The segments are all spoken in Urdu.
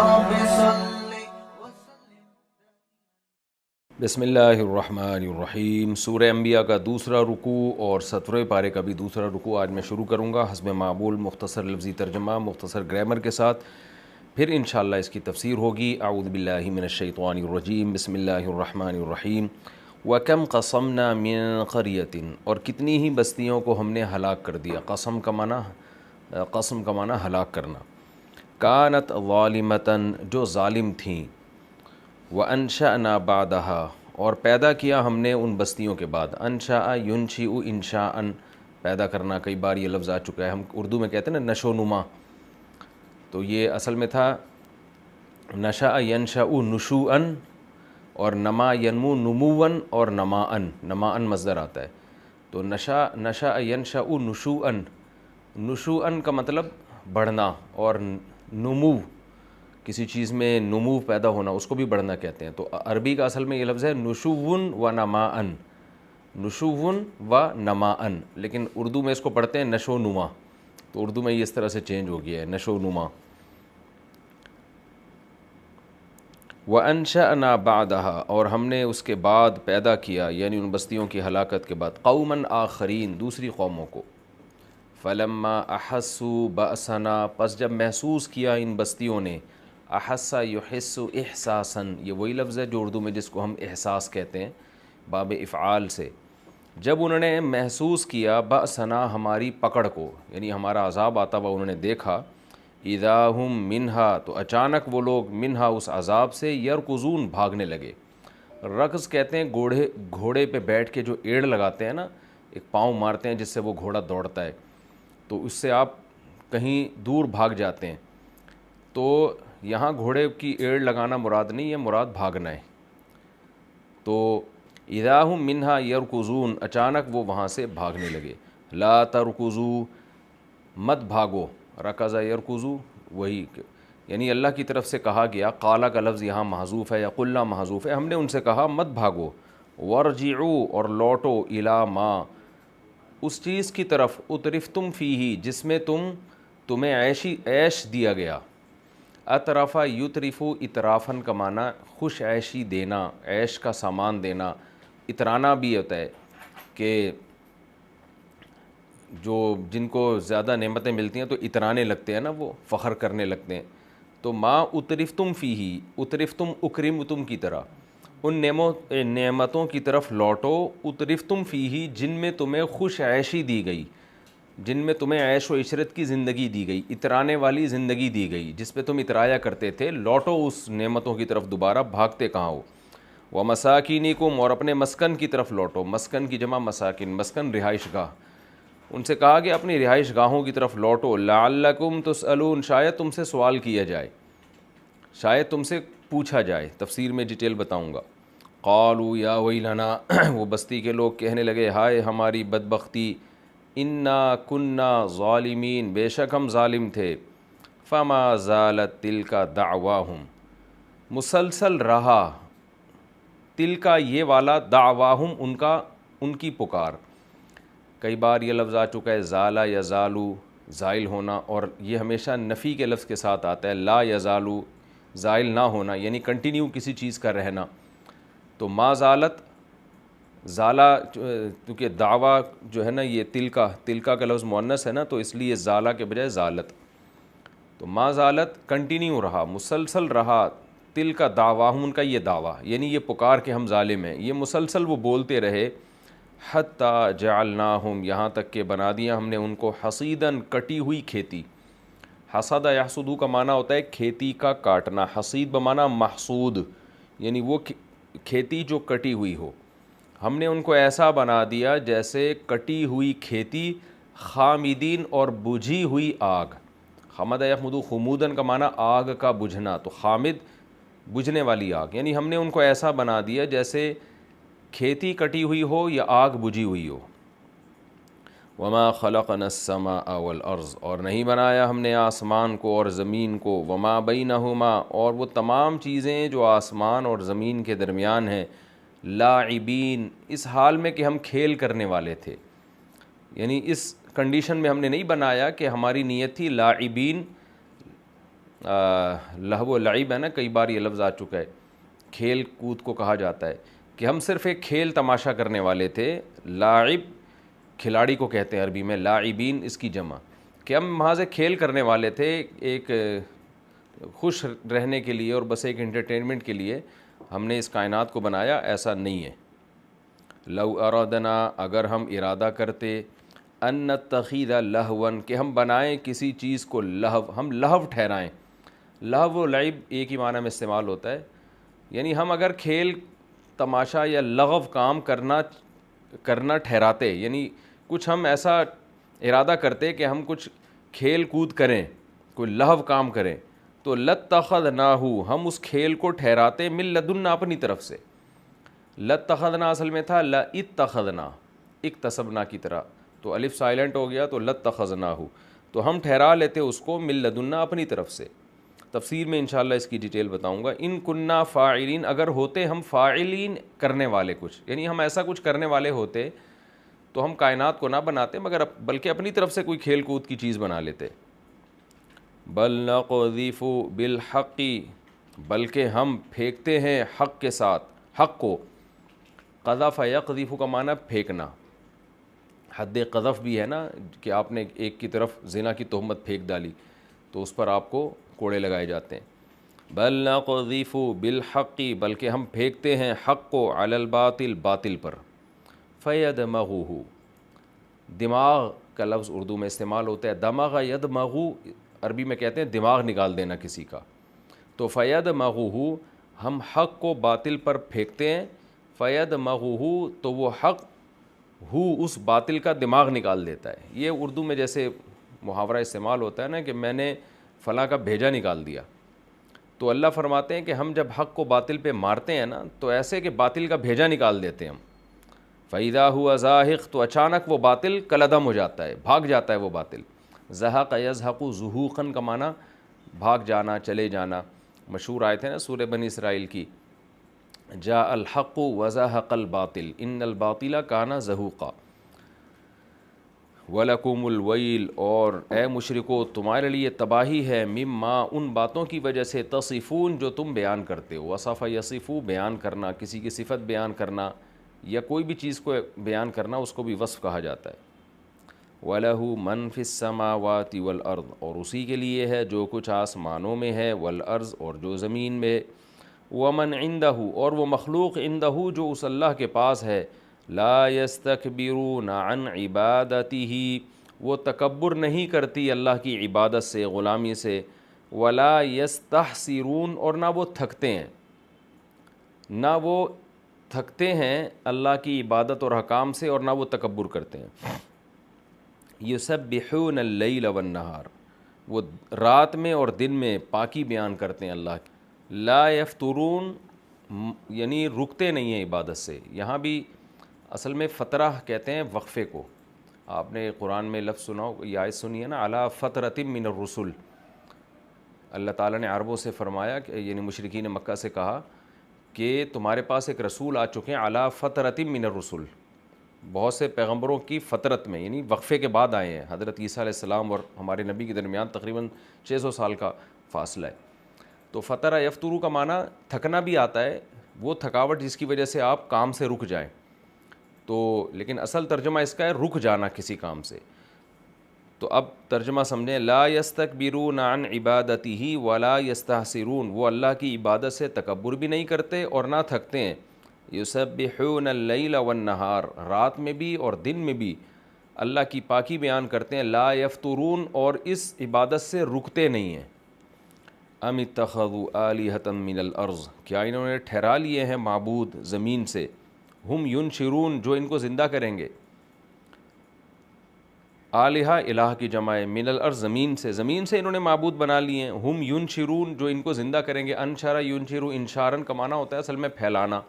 رب صل بسم اللہ الرحمن الرحیم۔ سورہ انبیاء کا دوسرا رکوع اور 17ویں پارے کا بھی دوسرا رکوع آج میں شروع کروں گا حسب معمول، مختصر لفظی ترجمہ، مختصر گرامر کے ساتھ، پھر انشاءاللہ اس کی تفسیر ہوگی۔ اعوذ باللہ من الشیطان الرجیم، بسم اللہ الرحمن الرحیم۔ وَكَمْ قَصَمْنَا مِن قَرْيَةٍ، اور کتنی ہی بستیوں کو ہم نے ہلاک کر دیا۔ قسم کا معنی ہلاک کرنا۔ کانت ظالمتاً، جو ظالم تھیں۔ وَأَنشَأْنَا بَعْدَهَا، اور پیدا کیا ہم نے ان بستیوں کے بعد۔ انشاء ينشئ انشاءً، پیدا کرنا، کئی بار یہ لفظ آ چکا ہے، ہم اردو میں کہتے ہیں نا نشو و نما، تو یہ اصل میں تھا نشأ ینشأ نشوءً، اور نما ینمو نمواً، اور نماءً مصدر آتا ہے، تو نشأ ینشأ نشوءً، نشوءً کا مطلب بڑھنا، اور نمو کسی چیز میں نمو پیدا ہونا، اس کو بھی بڑھنا کہتے ہیں۔ تو عربی کا اصل میں یہ لفظ ہے نشوٌ و نماءً، نشوٌ و نماءً، لیکن اردو میں اس کو پڑھتے ہیں نشو و نما، تو اردو میں یہ اس طرح سے چینج ہو گیا ہے، نشو و نما۔ وَأَنشَأْنَا بَعْدَهَا، اور ہم نے اس کے بعد پیدا کیا، یعنی ان بستیوں کی ہلاکت کے بعد، قوماً آخرین، دوسری قوموں کو۔ فَلَمَّا أَحَسُّوا بَأْسَنَا، پس جب محسوس کیا ان بستیوں نے، احس یحس احساساً، یہ وہی لفظ ہے جو اردو میں جس کو ہم احساس کہتے ہیں باب افعال سے، جب انہوں نے محسوس کیا بأسنا، ہماری پکڑ کو، یعنی ہمارا عذاب آتا ہوا انہوں نے دیکھا، اذا ہم منہا، تو اچانک وہ لوگ منہا، اس عذاب سے، یرکضون، بھاگنے لگے۔ رکض کہتے ہیں گھوڑے پہ بیٹھ کے جو ایڑ لگاتے ہیں نا، ایک پاؤں مارتے ہیں جس سے وہ گھوڑا دوڑتا ہے، تو اس سے آپ کہیں دور بھاگ جاتے ہیں، تو یہاں گھوڑے کی ایڑ لگانا مراد نہیں ہے، مراد بھاگنا ہے۔ تو اذا ہم منہا یرکضون، اچانک وہ وہاں سے بھاگنے لگے۔ لا ترکضوا، مت بھاگو، رکض یرکضو، وہی، یعنی اللہ کی طرف سے کہا گیا، قالا کا لفظ یہاں محذوف ہے یا قلنا محذوف ہے، ہم نے ان سے کہا مت بھاگو، ورجعوا، اور لوٹو، الی ما، اس چیز کی طرف، اترفتم فیہ، جس میں تمہیں عیش دیا گیا۔ اطرافا یطرفو، اطرافن کا معنی خوش عیشی دینا، عیش کا سامان دینا، اترانا بھی ہوتا ہے کہ جن کو زیادہ نعمتیں ملتی ہیں تو اترانے لگتے ہیں نا، وہ فخر کرنے لگتے ہیں۔ تو ما اترفتم فیہ، اترفتم اکرمتم کی طرح، ان نعمتوں کی طرف لوٹو، اترفتم فیہ، جن میں تمہیں خوش عیشی دی گئی، جن میں تمہیں عیش و عشرت کی زندگی دی گئی، اترانے والی زندگی دی گئی، جس پہ تم اترایا کرتے تھے، لوٹو اس نعمتوں کی طرف دوبارہ، بھاگتے کہاں ہو۔ وَمَسَاكِنِكُمْ، اور اپنے مسکن کی طرف لوٹو، مسکن کی جمع مساکن، مسکن رہائش گاہ، ان سے کہا کہ اپنی رہائش گاہوں کی طرف لوٹو، لعلکم تسألون، شاید تم سے سوال کیا جائے، شاید تم سے پوچھا جائے، تفسیر میں ڈیٹیل بتاؤں گا۔ قالوا یا ویلنا، وہ بستی کے لوگ کہنے لگے، ہائے ہماری بدبختی، انا کننا ظالمین، بے شک ہم ظالم تھے۔ فما زالت تلک دعواہم، مسلسل رہا، تلک یہ والا، دعواہم ان کی پکار۔ کئی بار یہ لفظ آ چکا ہے زالا یا زالو، زائل ہونا، اور یہ ہمیشہ نفی کے لفظ کے ساتھ آتا ہے، لا یزالو، زائل نہ ہونا، یعنی کنٹینیو کسی چیز کا رہنا۔ تو ما زالت، زالہ، کیونکہ دعویٰ جو ہے نا یہ تلکا کا لفظ مؤنث ہے نا، تو اس لیے زالہ کے بجائے زالت، تو ما زالت کنٹینیو رہا، مسلسل رہا، تلکا دعواہم، ان کا یہ دعویٰ، یعنی یہ پکار کہ ہم ظالم ہیں، یہ مسلسل وہ بولتے رہے، حتیٰ جعلناہم، یہاں تک کہ بنا دیا ہم نے ان کو، حصیداً، کٹی ہوئی کھیتی۔ حسد یحسدو کا معنی ہوتا ہے کھیتی کا کاٹنا، حصید بمعنی محصود، یعنی وہ کھیتی جو کٹی ہوئی ہو، ہم نے ان کو ایسا بنا دیا جیسے کٹی ہوئی کھیتی، خامدین، اور بجھی ہوئی آگ۔ خمد یخمدو، خمودن کا معنی آگ کا بجھنا، تو خامد بجھنے والی آگ، یعنی ہم نے ان کو ایسا بنا دیا جیسے کھیتی کٹی ہوئی ہو یا آگ بجھی ہوئی ہو۔ وما خلقنا السماء والارض، اور نہیں بنایا ہم نے آسمان کو اور زمین کو، وما بینہما، اور وہ تمام چیزیں جو آسمان اور زمین کے درمیان ہیں، لاعبین، اس حال میں کہ ہم کھیل کرنے والے تھے، یعنی اس کنڈیشن میں ہم نے نہیں بنایا کہ ہماری نیت تھی لاعبین، لہو و لعب ہے نا، کئی بار یہ لفظ آ چکا ہے، کھیل کود کو کہا جاتا ہے کہ ہم صرف ایک کھیل تماشا کرنے والے تھے. لاعب کھلاڑی کو کہتے ہیں عربی میں، لاعبین اس کی جمع، کہ ہم محض کھیل کرنے والے تھے، ایک خوش رہنے کے لیے اور بس ایک انٹرٹینمنٹ کے لیے ہم نے اس کائنات کو بنایا، ایسا نہیں ہے. لو ارادنا اگر ہم ارادہ کرتے، ان نتخذ لہوا کہ ہم بنائیں کسی چیز کو لہو، ہم لہو ٹھہرائیں. لہو و لعب ایک ہی معنی میں استعمال ہوتا ہے، یعنی ہم اگر کھیل تماشا یا لغو کام کرنا ٹھہراتے، یعنی کچھ ہم ایسا ارادہ کرتے کہ ہم کچھ کھیل کود کریں، کوئی لہو کام کریں، تو لاتخذناہ ہم اس کھیل کو ٹھہراتے من لدنا اپنی طرف سے. لاتخذنا اصل میں تھا لاتخذنا، اکتسبنا کی طرح، تو الف سائلنٹ ہو گیا تو لاتخذناہ، تو ہم ٹھہرا لیتے اس کو من لدنا اپنی طرف سے. تفسیر میں انشاءاللہ اس کی ڈیٹیل بتاؤں گا. ان کننا فاعلین اگر ہوتے ہم فاعلین کرنے والے کچھ، یعنی ہم ایسا کچھ کرنے والے ہوتے تو ہم کائنات کو نہ بناتے مگر بلکہ اپنی طرف سے کوئی کھیل کود کی چیز بنا لیتے. بل نقذف بالحق بلکہ ہم پھینکتے ہیں حق کے ساتھ، حق کو. قذف یقذف کا معنی پھینکنا، حد قذف بھی ہے نا کہ آپ نے ایک کی طرف زنا کی تہمت پھینک ڈالی تو اس پر آپ کو کوڑے لگائے جاتے ہیں. بل نقذف بالحق بلکہ ہم پھینکتے ہیں حق کو علی الباطل باطل پر. فیدمغہ دماغ کا لفظ اردو میں استعمال ہوتا ہے، دمغ یدمغ عربی میں کہتے ہیں دماغ نکال دینا کسی کا. تو فیدمغہ ہم حق کو باطل پر پھینکتے ہیں، فیدمغہ تو وہ حق اس باطل کا دماغ نکال دیتا ہے. یہ اردو میں جیسے محاورہ استعمال ہوتا ہے نا کہ میں نے فلاں کا بھیجا نکال دیا، تو اللہ فرماتے ہیں کہ ہم جب حق کو باطل پہ مارتے ہیں نا تو ایسے کہ باطل کا بھیجا نکال دیتے ہیں ہم. فَإِذَا هُوَ زَاهِقٌ تو اچانک وہ باطل کلعدم ہو جاتا ہے، بھاگ جاتا ہے وہ باطل. زَحَقَ يَزْحَقُ زُحُوقًا کا معنی بھاگ جانا، چلے جانا. مشہور آیت ہے نا سورہ بنی اسرائیل کی، جاء الحق وزهق الباطل ان الباطل کان زہوقا. وَلَكُمُ الْوَيْلُ اور اے مشرکو تمہارے لیے تباہی ہے، مما ان باتوں کی وجہ سے تصفون جو تم بیان کرتے ہو. وصف یصفو بیان کرنا، کسی کی صفت بیان کرنا یا کوئی بھی چیز کو بیان کرنا اس کو بھی وصف کہا جاتا ہے. وَلَهُ مَنْ فِي السَّمَاوَاتِ وَالْأَرْضِ اور اسی کے لیے ہے جو کچھ آسمانوں میں ہے، والارض اور جو زمین میں. وَمَنْ عِنْدَهُ اور وہ مخلوق عِنْدَهُ جو اس اللہ کے پاس ہے. لا يستكبرون عن عبادته وہ تکبر نہیں کرتی اللہ کی عبادت سے، غلامی سے. ولا يستحسرون اور نہ وہ تھکتے ہیں، نہ وہ تھکتے ہیں اللہ کی عبادت اور حکام سے، اور نہ وہ تکبر کرتے ہیں. یسبحون اللیل والنہار وہ رات میں اور دن میں پاکی بیان کرتے ہیں اللہ کی. لا یفترون یعنی رکتے نہیں ہیں عبادت سے. یہاں بھی اصل میں فترہ کہتے ہیں وقفے کو. آپ نے قرآن میں لفظ سنا ہو، یہ آیت سنی ہے نا، علی فترۃ من الرسل. اللہ تعالیٰ نے عربوں سے فرمایا کہ یعنی مشرکین مکہ سے کہا کہ تمہارے پاس ایک رسول آ چکے ہیں، علی فترۃ من الرسل، بہت سے پیغمبروں کی فترت میں یعنی وقفے کے بعد آئے ہیں. حضرت عیسیٰ علیہ السلام اور ہمارے نبی کے درمیان تقریباً 600 سال کا فاصلہ ہے. تو فترہ یفترو کا معنی تھکنا بھی آتا ہے، وہ تھکاوٹ جس کی وجہ سے آپ کام سے رک جائیں. تو لیکن اصل ترجمہ اس کا ہے رک جانا کسی کام سے. تو اب ترجمہ سمجھیں، لا یستکبرون عن عبادتہ ولا یستحسرون وہ اللہ کی عبادت سے تکبر بھی نہیں کرتے اور نہ تھکتے ہیں. یسبحون اللیل والنہار رات میں بھی اور دن میں بھی اللہ کی پاکی بیان کرتے ہیں. لا یفترون اور اس عبادت سے رکتے نہیں ہیں. ام اتخذوا آلہۃ من الارض کیا انہوں نے ٹھہرا لیے ہیں معبود زمین سے. ہم ینشرون جو ان کو زندہ کریں گے. آلہہ الہ کی جمع ہے، من الارض زمین سے انہوں نے معبود بنا لیے ہیں. ہم ینشرون جو ان کو زندہ کریں گے. انشر ینشر انشارن کا معنی ہوتا ہے اصل میں پھیلانا،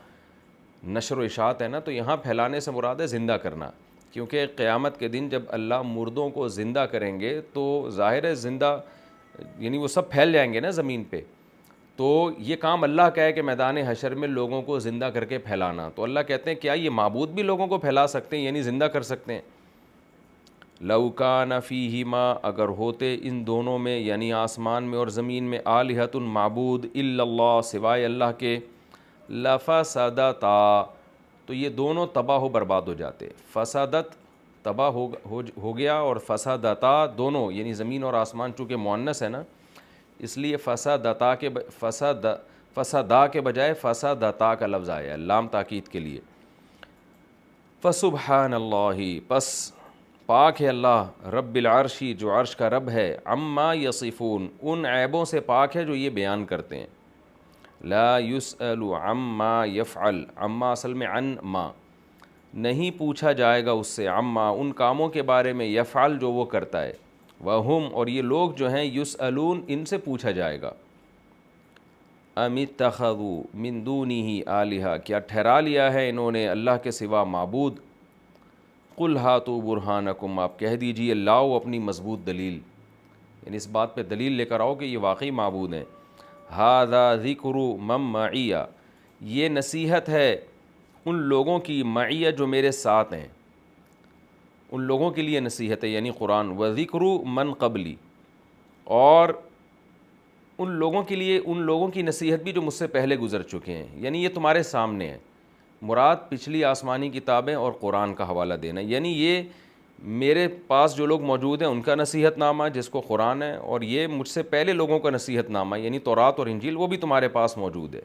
نشر و اشاعت ہے نا، تو یہاں پھیلانے سے مراد ہے زندہ کرنا. کیونکہ قیامت کے دن جب اللہ مردوں کو زندہ کریں گے تو ظاہر ہے زندہ یعنی وہ سب پھیل جائیں گے نا زمین پہ. تو یہ کام اللہ کا ہے کہ میدان حشر میں لوگوں کو زندہ کر کے پھیلانا. تو اللہ کہتے ہیں کیا یہ معبود بھی لوگوں کو پھیلا سکتے ہیں یعنی زندہ کر سکتے ہیں. لو کان فیہما اگر ہوتے ان دونوں میں یعنی آسمان میں اور زمین میں آلہۃ معبود الا اللہ سوائے اللہ کے لفسدتا تو یہ دونوں تباہ و برباد ہو جاتے. فسادت تباہ ہو گیا اور فسادتا دونوں یعنی زمین اور آسمان چونکہ مؤنث ہے نا اس لیے فسادا کے بجائے فسادتا کا لفظ آیا ہے لام تاکید کے لیے. فسبحان اللہ پس پاک ہے اللہ رب العرشی جو عرش کا رب ہے عما یصفون ان عیبوں سے پاک ہے جو یہ بیان کرتے ہیں. لا یسأل عما یفعل عما اصل میں عن ما نہیں پوچھا جائے گا اس سے عما ان کاموں کے بارے میں یفعل جو وہ کرتا ہے وہم اور یہ لوگ جو ہیں یسألون ان سے پوچھا جائے گا. ام اتخذوا من دونہ آلہہ کیا ٹھہرا لیا ہے انہوں نے اللہ کے سوا معبود. قل ہاتوا برہانکم آپ کہہ دیجئے لاؤ اپنی مضبوط دلیل یعنی اس بات پہ دلیل لے کر آؤ کہ یہ واقعی معبود ہیں. ھذا ذکر من معی یہ نصیحت ہے ان لوگوں کی معیت جو میرے ساتھ ہیں ان لوگوں کے لیے نصیحت ہے یعنی قرآن. وذکر من قبلی اور ان لوگوں کے لیے ان لوگوں کی نصیحت بھی جو مجھ سے پہلے گزر چکے ہیں یعنی یہ تمہارے سامنے ہے. مراد پچھلی آسمانی کتابیں اور قرآن کا حوالہ دینا یعنی یہ میرے پاس جو لوگ موجود ہیں ان کا نصیحت نامہ جس کو قرآن ہے اور یہ مجھ سے پہلے لوگوں کا نصیحت نامہ یعنی تورات اور انجیل وہ بھی تمہارے پاس موجود ہے.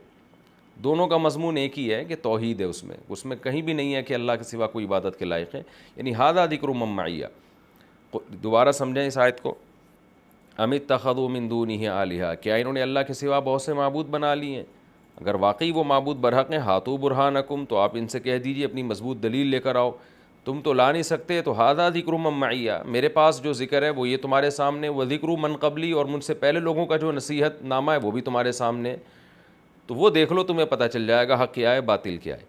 دونوں کا مضمون ایک ہی ہے کہ توحید ہے اس میں کہیں بھی نہیں ہے کہ اللہ کے سوا کوئی عبادت کے لائق ہے یعنی ھذا ذکر من معی. دوبارہ سمجھیں اس آیت کو. ام اتخذوا من دونہ آلہہ کیا انہوں نے اللہ کے سوا بہت سے معبود بنا لیے ہیں. اگر واقعی وہ معبود برحق ہیں ہاتوا برہانکم تو آپ ان سے کہہ دیجیے اپنی مضبوط دلیل لے کر آؤ. تم تو لا نہیں سکتے تو ھذا ذکر من معی میرے پاس جو ذکر ہے وہ یہ تمہارے سامنے. وذکر من قبلی اور مجھ سے پہلے لوگوں کا جو نصیحت نامہ ہے وہ بھی تمہارے سامنے تو وہ دیکھ لو تمہیں پتہ چل جائے گا حق کیا ہے باطل کیا ہے.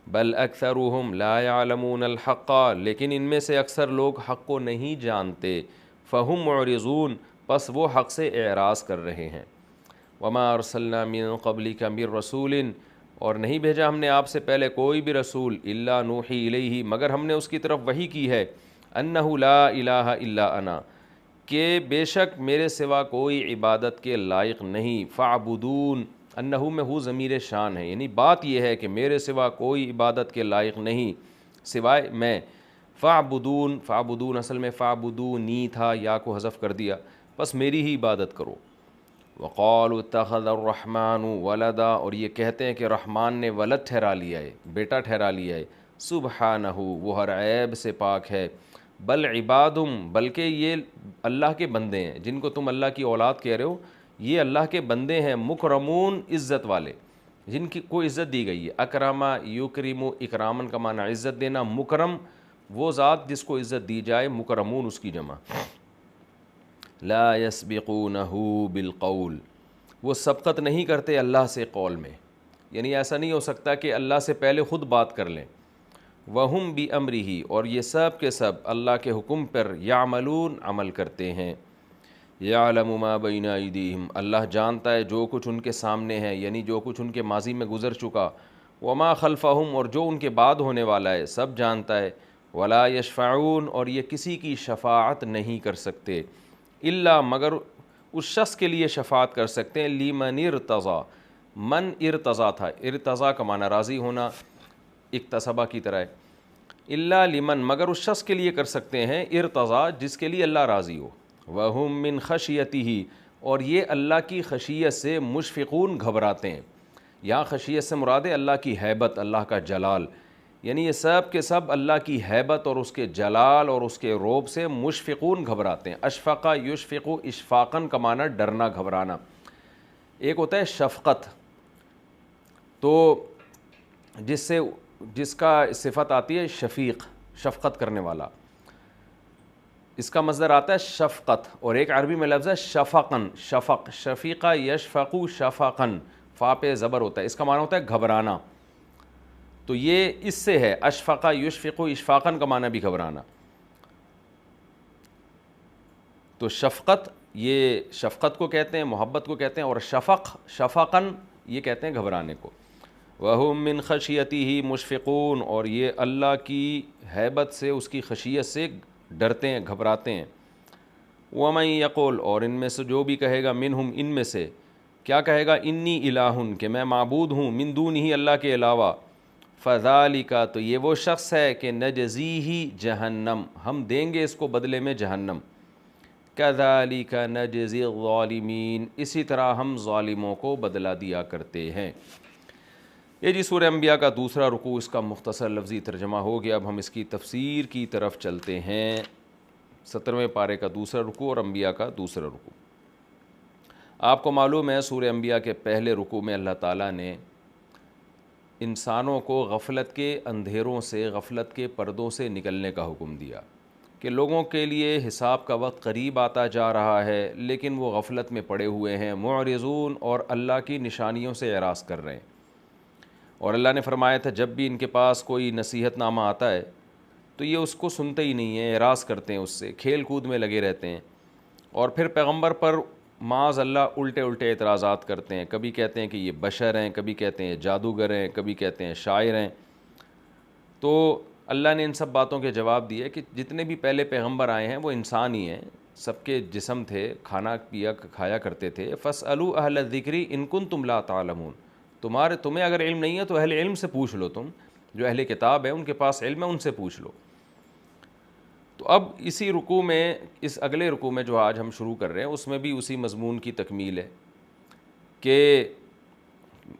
بل اکثرهم لا يعلمون الحق لیکن ان میں سے اکثر لوگ حق کو نہیں جانتے. فهم معرضون پس وہ حق سے اعراض کر رہے ہیں. وما ارسلنا من قبلک من رسول اور نہیں بھیجا ہم نے آپ سے پہلے کوئی بھی رسول الا نوحی الیہ مگر ہم نے اس کی طرف وحی کی ہے انہ لا الہ الا انا کہ بے شک میرے سوا کوئی عبادت کے لائق نہیں. فاعبدون انہ میں ہو ضمیر شان ہے یعنی بات یہ ہے کہ میرے سوا کوئی عبادت کے لائق نہیں سوائے میں. فاعبدون اصل میں فاعبدونی تھا یا کو حذف کر دیا بس میری ہی عبادت کرو. وقالوا اتخذ الرحمن ولدا اور یہ کہتے ہیں کہ رحمان نے ولد ٹھہرا لیا ہے بیٹا ٹھہرا لیا ہے. سبحانہ وہ ہر عیب سے پاک ہے. بل عبادم بلکہ یہ اللہ کے بندے ہیں جن کو تم اللہ کی اولاد کہہ رہے ہو یہ اللہ کے بندے ہیں. مکرمون عزت والے جن کی کو عزت دی گئی ہے. اکرما یکرم اکرامن کا معنی عزت دینا. مکرم وہ ذات جس کو عزت دی جائے مکرمون اس کی جمع. لا یسبقونہ بالقول وہ سبقت نہیں کرتے اللہ سے قول میں یعنی ایسا نہیں ہو سکتا کہ اللہ سے پہلے خود بات کر لیں. وہم بامرہ اور یہ سب کے سب اللہ کے حکم پر یعملون عمل کرتے ہیں. یعلم ما بین ایدیہم اللہ جانتا ہے جو کچھ ان کے سامنے ہے یعنی جو کچھ ان کے ماضی میں گزر چکا. وما خلفہم اور جو ان کے بعد ہونے والا ہے سب جانتا ہے. ولا یشفعون اور یہ کسی کی شفاعت نہیں کر سکتے الا مگر اس شخص کے لیے شفاعت کر سکتے ہیں. لمن ارتضی من ارتضی تھا ارتضی کا معنی راضی ہونا اکتسبہ کی طرح ہے. الا لمن مگر اس شخص کے لیے کر سکتے ہیں ارتضی جس کے لیے اللہ راضی ہو. وہم من خشیتہ اور یہ اللہ کی خشیت سے مشفقون گھبراتے ہیں. یہاں خشیت سے مراد ہے اللہ کی ہیبت اللہ کا جلال یعنی یہ سب کے سب اللہ کی ہیبت اور اس کے جلال اور اس کے روب سے مشفقون گھبراتے ہیں. اشفقہ یشفق اشفاقاً کا معنی ڈرنا گھبرانا. ایک ہوتا ہے شفقت تو جس کا صفت آتی ہے شفیق شفقت کرنے والا اس کا مصدر آتا ہے شفقت. اور ایک عربی میں لفظ ہے شفقاً شفق شفیقہ یشفق شفقاً فا پہ زبر ہوتا ہے اس کا معنی ہوتا ہے گھبرانا. تو یہ اس سے ہے اشفقہ یشفق اشفاقاً کا معنی بھی گھبرانا. تو شفقت یہ شفقت کو کہتے ہیں محبت کو کہتے ہیں اور شفقاً یہ کہتے ہیں گھبرانے کو. وَهُم مِّن خَشْيَتِهِ مُشْفِقُونَ اور یہ اللہ کی ہیبت سے اس کی خشیت سے ڈرتے ہیں گھبراتے ہیں. وَمَن یقول اور ان میں سے جو بھی کہے گا منہم ان میں سے کیا کہے گا انی الہ کہ میں معبود ہوں من دونہ اللہ کے علاوہ فذالک تو یہ وہ شخص ہے کہ نجزیہ جہنم ہم دیں گے اس کو بدلے میں جہنم کذالک نجزی الظالمین اسی طرح ہم ظالموں کو بدلہ دیا کرتے ہیں. یہ جی سورہ انبیاء کا دوسرا رکوع اس کا مختصر لفظی ترجمہ ہو گیا. اب ہم اس کی تفسیر کی طرف چلتے ہیں. 17ویں پارے کا دوسرا رکوع اور انبیاء کا دوسرا رکوع. آپ کو معلوم ہے سورہ انبیاء کے پہلے رکوع میں اللہ تعالیٰ نے انسانوں کو غفلت کے اندھیروں سے غفلت کے پردوں سے نکلنے کا حکم دیا کہ لوگوں کے لیے حساب کا وقت قریب آتا جا رہا ہے لیکن وہ غفلت میں پڑے ہوئے ہیں معرضون اور اللہ کی نشانیوں سے اعراض کر رہے ہیں. اور اللہ نے فرمایا تھا جب بھی ان کے پاس کوئی نصیحت نامہ آتا ہے تو یہ اس کو سنتے ہی نہیں ہیں, اعراض کرتے ہیں, اس سے کھیل کود میں لگے رہتے ہیں. اور پھر پیغمبر پر معاذ اللہ الٹے اعتراضات کرتے ہیں. کبھی کہتے ہیں کہ یہ بشر ہیں, کبھی کہتے ہیں جادوگر ہیں, کبھی کہتے ہیں شاعر ہیں. تو اللہ نے ان سب باتوں کے جواب دیے کہ جتنے بھی پہلے پیغمبر آئے ہیں وہ انسان ہی ہیں, سب کے جسم تھے, کھانا پیا کھایا کرتے تھے. فاسألوا اہل الذکر ان کنتم لا تعلمون تمہیں اگر علم نہیں ہے تو اہل علم سے پوچھ لو, تم جو اہل کتاب ہے ان کے پاس علم ہے ان سے پوچھ لو. تو اب اسی رکوع میں اس اگلے رکوع میں جو آج ہم شروع کر رہے ہیں اس میں بھی اسی مضمون کی تکمیل ہے کہ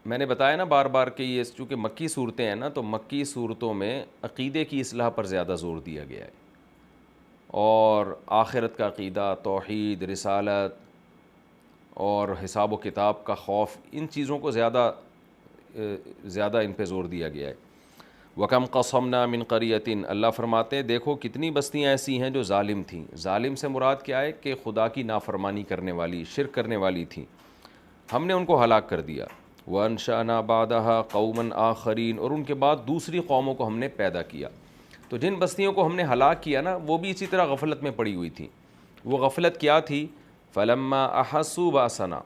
میں نے بتایا نا بار بار کہ یہ چونکہ مکی صورتیں ہیں نا تو مکی صورتوں میں عقیدے کی اصلاح پر زیادہ زور دیا گیا ہے اور آخرت کا عقیدہ, توحید, رسالت اور حساب و کتاب کا خوف, ان چیزوں کو زیادہ ان پہ زور دیا گیا ہے. وَكَمْ قَصَمْنَا مِنْ قَرْيَةٍ اللہ فرماتے ہیں دیکھو کتنی بستیاں ایسی ہیں جو ظالم تھیں. ظالم سے مراد کیا ہے کہ خدا کی نافرمانی کرنے والی, شرک کرنے والی تھیں, ہم نے ان کو ہلاک کر دیا. وَأَنشَأْنَا بَعْدَهَا قَوْمًا آخَرِينَ اور ان کے بعد دوسری قوموں کو ہم نے پیدا کیا. تو جن بستیوں کو ہم نے ہلاک کیا نا وہ بھی اسی طرح غفلت میں پڑی ہوئی تھیں. وہ غفلت کیا تھی؟ فَلَمَّا أَحَسُّوا بَأْسَنَا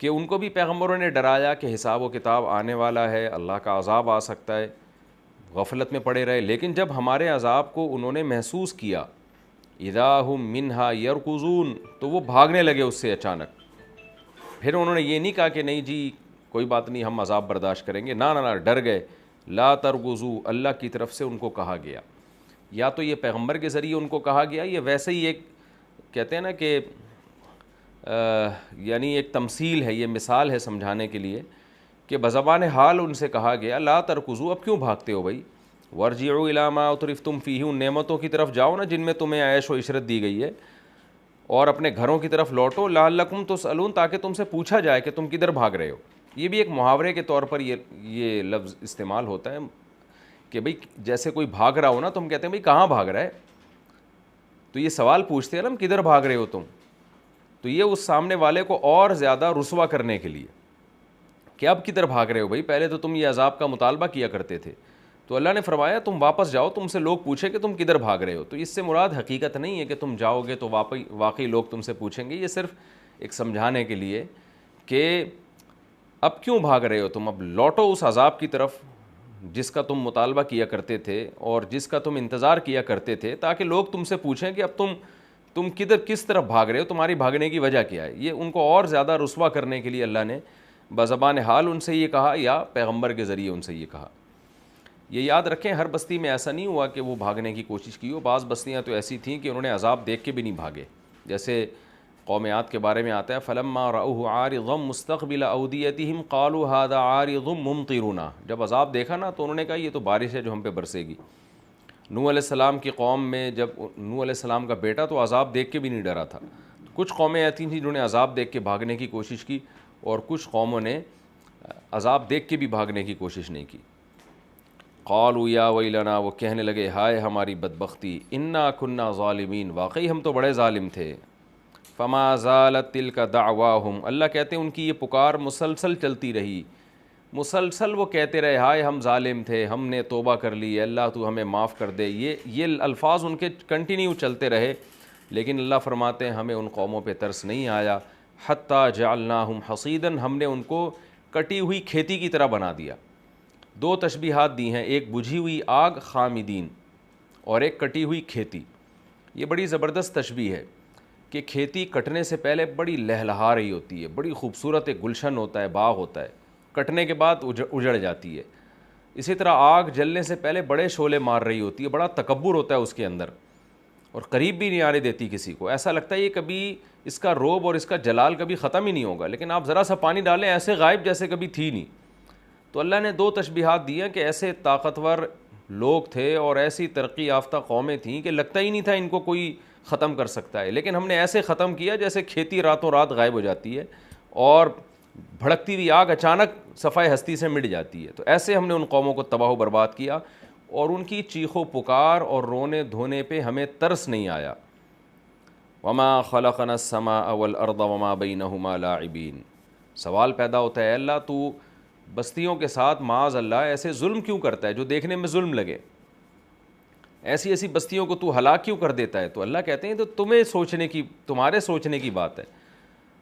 کہ ان کو بھی پیغمبروں نے ڈرایا کہ حساب و کتاب آنے والا ہے, اللہ کا عذاب آ سکتا ہے. غفلت میں پڑے رہے, لیکن جب ہمارے عذاب کو انہوں نے محسوس کیا اِذَا هُم مِّنْهَا يَرْكُضُونَ تو وہ بھاگنے لگے اس سے اچانک. پھر انہوں نے یہ نہیں کہا کہ نہیں جی کوئی بات نہیں ہم عذاب برداشت کریں گے, نہ ڈر گئے. لا ترغزو اللہ کی طرف سے ان کو کہا گیا, یا تو یہ پیغمبر کے ذریعے ان کو کہا گیا, یہ ویسے ہی ایک کہتے ہیں نا کہ یعنی ایک تمثیل ہے, یہ مثال ہے سمجھانے کے لیے کہ بزبان حال ان سے کہا گیا لا ترکضوا اب کیوں بھاگتے ہو بھائی, وارجعوا الی ما اترفتم فیہ ان نعمتوں کی طرف جاؤ نا جن میں تمہیں عیش و عشرت دی گئی ہے, اور اپنے گھروں کی طرف لوٹو لعلکم تسألون تاکہ تم سے پوچھا جائے کہ تم کدھر بھاگ رہے ہو. یہ بھی ایک محاورے کے طور پر یہ لفظ استعمال ہوتا ہے کہ بھئی جیسے کوئی بھاگ رہا ہو نا تو ہم کہتے ہیں بھئی کہاں بھاگ رہا ہے, تو یہ سوال پوچھتے ہیں نا ہم کدھر بھاگ رہے ہو تم, تو یہ اس سامنے والے کو اور زیادہ رسوا کرنے کے لیے کہ اب کدھر بھاگ رہے ہو بھائی, پہلے تو تم یہ عذاب کا مطالبہ کیا کرتے تھے. تو اللہ نے فرمایا تم واپس جاؤ, تم سے لوگ پوچھیں کہ تم کدھر بھاگ رہے ہو. تو اس سے مراد حقیقت نہیں ہے کہ تم جاؤ گے تو واقعی لوگ تم سے پوچھیں گے, یہ صرف ایک سمجھانے کے لیے کہ اب کیوں بھاگ رہے ہو تم, اب لوٹو اس عذاب کی طرف جس کا تم مطالبہ کیا کرتے تھے اور جس کا تم انتظار کیا کرتے تھے, تاکہ لوگ تم سے پوچھیں کہ اب تم کدھر کس طرف بھاگ رہے ہو, تمہاری بھاگنے کی وجہ کیا ہے. یہ ان کو اور زیادہ رسوا کرنے کے لیے اللہ نے بزبان حال ان سے یہ کہا یا پیغمبر کے ذریعے ان سے یہ کہا. یہ یاد رکھیں ہر بستی میں ایسا نہیں ہوا کہ وہ بھاگنے کی کوشش کی ہو. بعض بستیاں تو ایسی تھیں کہ انہوں نے عذاب دیکھ کے بھی نہیں بھاگے, جیسے قوم عاد کے بارے میں آتا ہے فلما رأوه عارضا مستقبل اودیتهم قالوا هذا عارض ممطرنا, جب عذاب دیکھا نا تو انہوں نے کہا یہ تو بارش ہے جو ہم پہ برسے گی. نوح علیہ السلام کی قوم میں جب نوح علیہ السلام کا بیٹا تو عذاب دیکھ کے بھی نہیں ڈرا تھا. کچھ قومیں ایسی تھیں جنہوں نے عذاب دیکھ کے بھاگنے کی کوشش کی اور کچھ قوموں نے عذاب دیکھ کے بھی بھاگنے کی کوشش نہیں کی. قالوا یا ویلنا وہ کہنے لگے ہائے ہماری بدبختی, انا کنا ظالمین واقعی ہم تو بڑے ظالم تھے. فما زالت تلک دعواہم اللہ کہتے ہیں ان کی یہ پکار مسلسل چلتی رہی, مسلسل وہ کہتے رہے ہائے ہم ظالم تھے, ہم نے توبہ کر لی, اللہ تو ہمیں معاف کر دے. یہ الفاظ ان کے کنٹینیو چلتے رہے, لیکن اللہ فرماتے ہیں ہمیں ان قوموں پہ ترس نہیں آیا. حتی جعلناہم حصیداً ہم نے ان کو کٹی ہوئی کھیتی کی طرح بنا دیا. دو تشبیہات دی ہیں, ایک بجھی ہوئی آگ خامدین اور ایک کٹی ہوئی کھیتی. یہ بڑی زبردست تشبیہ ہے کہ کھیتی کٹنے سے پہلے بڑی لہلہا رہی ہوتی ہے, بڑی خوبصورت ایک گلشن ہوتا ہے, باغ ہوتا ہے, کٹنے کے بعد اجڑ جاتی ہے. اسی طرح آگ جلنے سے پہلے بڑے شعلے مار رہی ہوتی ہے, بڑا تکبر ہوتا ہے اس کے اندر, اور قریب بھی نہیں آنے دیتی کسی کو. ایسا لگتا ہے یہ کبھی اس کا روب اور اس کا جلال کبھی ختم ہی نہیں ہوگا, لیکن آپ ذرا سا پانی ڈالیں ایسے غائب جیسے کبھی تھی نہیں. تو اللہ نے دو تشبیہات دی ہیں کہ ایسے طاقتور لوگ تھے اور ایسی ترقی یافتہ قومیں تھیں کہ لگتا ہی نہیں تھا ان کو کوئی ختم کر سکتا ہے, لیکن ہم نے ایسے ختم کیا جیسے کھیتی راتوں رات غائب ہو جاتی ہے اور بھڑکتی ہوئی آگ اچانک صفائے ہستی سے مٹ جاتی ہے. تو ایسے ہم نے ان قوموں کو تباہ و برباد کیا, اور ان کی چیخ و پکار اور رونے دھونے پہ ہمیں ترس نہیں آیا. وما خلقنا السماء والارض وما بینہما لاعبین. سوال پیدا ہوتا ہے, اللہ تو بستیوں کے ساتھ معاذ اللہ ایسے ظلم کیوں کرتا ہے جو دیکھنے میں ظلم لگے, ایسی ایسی بستیوں کو تو ہلاک کیوں کر دیتا ہے؟ تو اللہ کہتے ہیں تو تمہارے سوچنے کی بات ہے.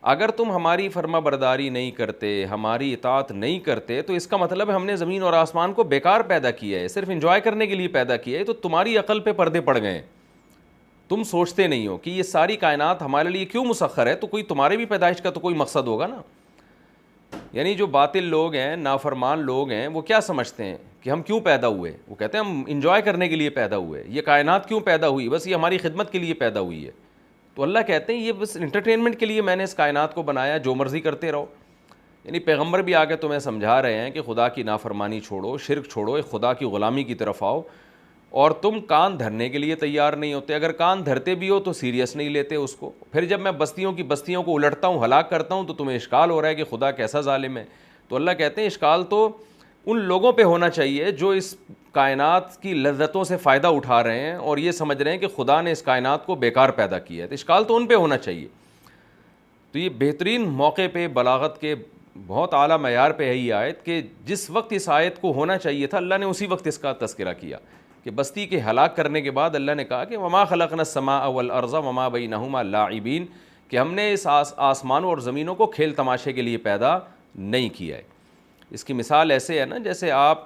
اگر تم ہماری فرما برداری نہیں کرتے, ہماری اطاعت نہیں کرتے, تو اس کا مطلب ہے ہم نے زمین اور آسمان کو بیکار پیدا کیا ہے, صرف انجوائے کرنے کے لیے پیدا کیا ہے. تو تمہاری عقل پہ پردے پڑ گئے ہیں, تم سوچتے نہیں ہو کہ یہ ساری کائنات ہمارے لیے کیوں مسخر ہے. تو کوئی تمہارے بھی پیدائش کا تو کوئی مقصد ہوگا نا. یعنی جو باطل لوگ ہیں, نافرمان لوگ ہیں, وہ کیا سمجھتے ہیں کہ ہم کیوں پیدا ہوئے؟ وہ کہتے ہیں ہم انجوائے کرنے کے لیے پیدا ہوئے, یہ کائنات کیوں پیدا ہوئی؟ بس یہ ہماری خدمت کے لیے پیدا ہوئی ہے. تو اللہ کہتے ہیں یہ بس انٹرٹینمنٹ کے لیے میں نے اس کائنات کو بنایا, جو مرضی کرتے رہو. یعنی پیغمبر بھی آ کے تمہیں سمجھا رہے ہیں کہ خدا کی نافرمانی چھوڑو, شرک چھوڑو, ایک خدا کی غلامی کی طرف آؤ, اور تم کان دھرنے کے لیے تیار نہیں ہوتے. اگر کان دھرتے بھی ہو تو سیریس نہیں لیتے اس کو. پھر جب میں بستیوں کو الٹتا ہوں, ہلاک کرتا ہوں, تو تمہیں اشکال ہو رہا ہے کہ خدا کیسا ظالم ہے. تو اللہ کہتے ہیں اشکال تو ان لوگوں پہ ہونا چاہیے جو اس کائنات کی لذتوں سے فائدہ اٹھا رہے ہیں اور یہ سمجھ رہے ہیں کہ خدا نے اس کائنات کو بیکار پیدا کیا ہے. تو اشکال تو ان پہ ہونا چاہیے. تو یہ بہترین موقع پہ, بلاغت کے بہت اعلیٰ معیار پہ ہے یہ آیت کہ جس وقت اس آیت کو ہونا چاہیے تھا اللہ نے اسی وقت اس کا تذکرہ کیا کہ بستی کے ہلاک کرنے کے بعد اللہ نے کہا کہ وما خلقنا السماء والارض وما بینہما لاعبین, کہ ہم نے اس آسمانوں اور زمینوں کو کھیل تماشے کے لیے پیدا نہیں کیا ہے. اس کی مثال ایسے ہے نا جیسے آپ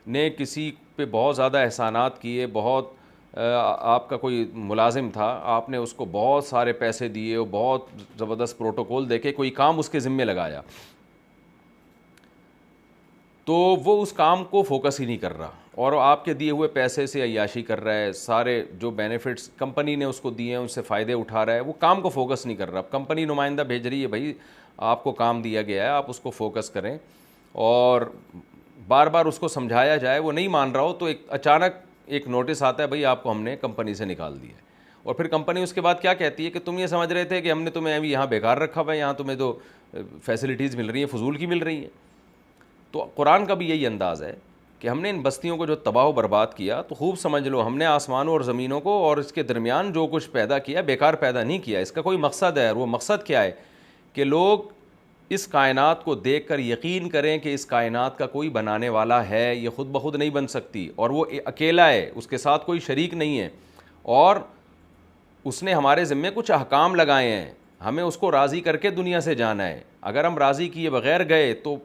نے کسی پہ بہت زیادہ احسانات کیے, بہت آپ کا کوئی ملازم تھا, آپ نے اس کو بہت سارے پیسے دیے, بہت زبردست پروٹوکول دے کے کوئی کام اس کے ذمے لگایا, تو وہ اس کام کو فوکس ہی نہیں کر رہا اور آپ کے دیے ہوئے پیسے سے عیاشی کر رہا ہے, سارے جو بینیفٹس کمپنی نے اس کو دیے ہیں اس سے فائدے اٹھا رہا ہے, وہ کام کو فوکس نہیں کر رہا. کمپنی نمائندہ بھیج رہی ہے بھائی آپ کو کام دیا گیا ہے, آپ اس کو فوکس کریں, اور بار بار اس کو سمجھایا جائے, وہ نہیں مان رہا ہو, تو اچانک ایک نوٹس آتا ہے بھائی آپ کو ہم نے کمپنی سے نکال دیا ہے. اور پھر کمپنی اس کے بعد کیا کہتی ہے کہ تم یہ سمجھ رہے تھے کہ ہم نے تمہیں ابھی یہاں بیکار رکھا ہوا ہے, یہاں تمہیں تو فیسلٹیز مل رہی ہیں فضول کی مل رہی ہیں. تو قرآن کا بھی یہی انداز ہے کہ ہم نے ان بستیوں کو جو تباہ و برباد کیا, تو خوب سمجھ لو ہم نے آسمانوں اور زمینوں کو اور اس کے درمیان جو کچھ پیدا کیا بیکار پیدا نہیں کیا. اس کا کوئی مقصد ہے, اور وہ مقصد کیا ہے کہ لوگ اس کائنات کو دیکھ کر یقین کریں کہ اس کائنات کا کوئی بنانے والا ہے, یہ خود بخود نہیں بن سکتی, اور وہ اکیلا ہے, اس کے ساتھ کوئی شریک نہیں ہے, اور اس نے ہمارے ذمے کچھ احکام لگائے ہیں, ہمیں اس کو راضی کر کے دنیا سے جانا ہے. اگر ہم راضی کیے بغیر گئے تو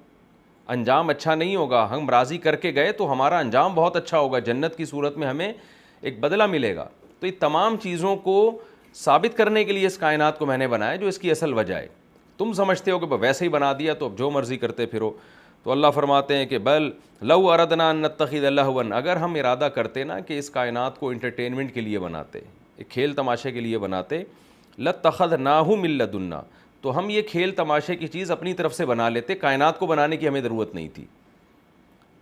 انجام اچھا نہیں ہوگا, ہم راضی کر کے گئے تو ہمارا انجام بہت اچھا ہوگا, جنت کی صورت میں ہمیں ایک بدلہ ملے گا. تو یہ تمام چیزوں کو ثابت کرنے کے لیے اس کائنات کو میں نے بنایا جو اس کی اصل وجہ ہے. تم سمجھتے ہو کہ ویسے ہی بنا دیا تو اب جو مرضی کرتے پھرو. تو اللہ فرماتے ہیں کہ بل لو اردنا ان نتخذ لہوا, اگر ہم ارادہ کرتے نا کہ اس کائنات کو انٹرٹینمنٹ کے لیے بناتے, ایک کھیل تماشے کے لیے بناتے, لاتخذناہ من لدنا, تو ہم یہ کھیل تماشے کی چیز اپنی طرف سے بنا لیتے, کائنات کو بنانے کی ہمیں ضرورت نہیں تھی.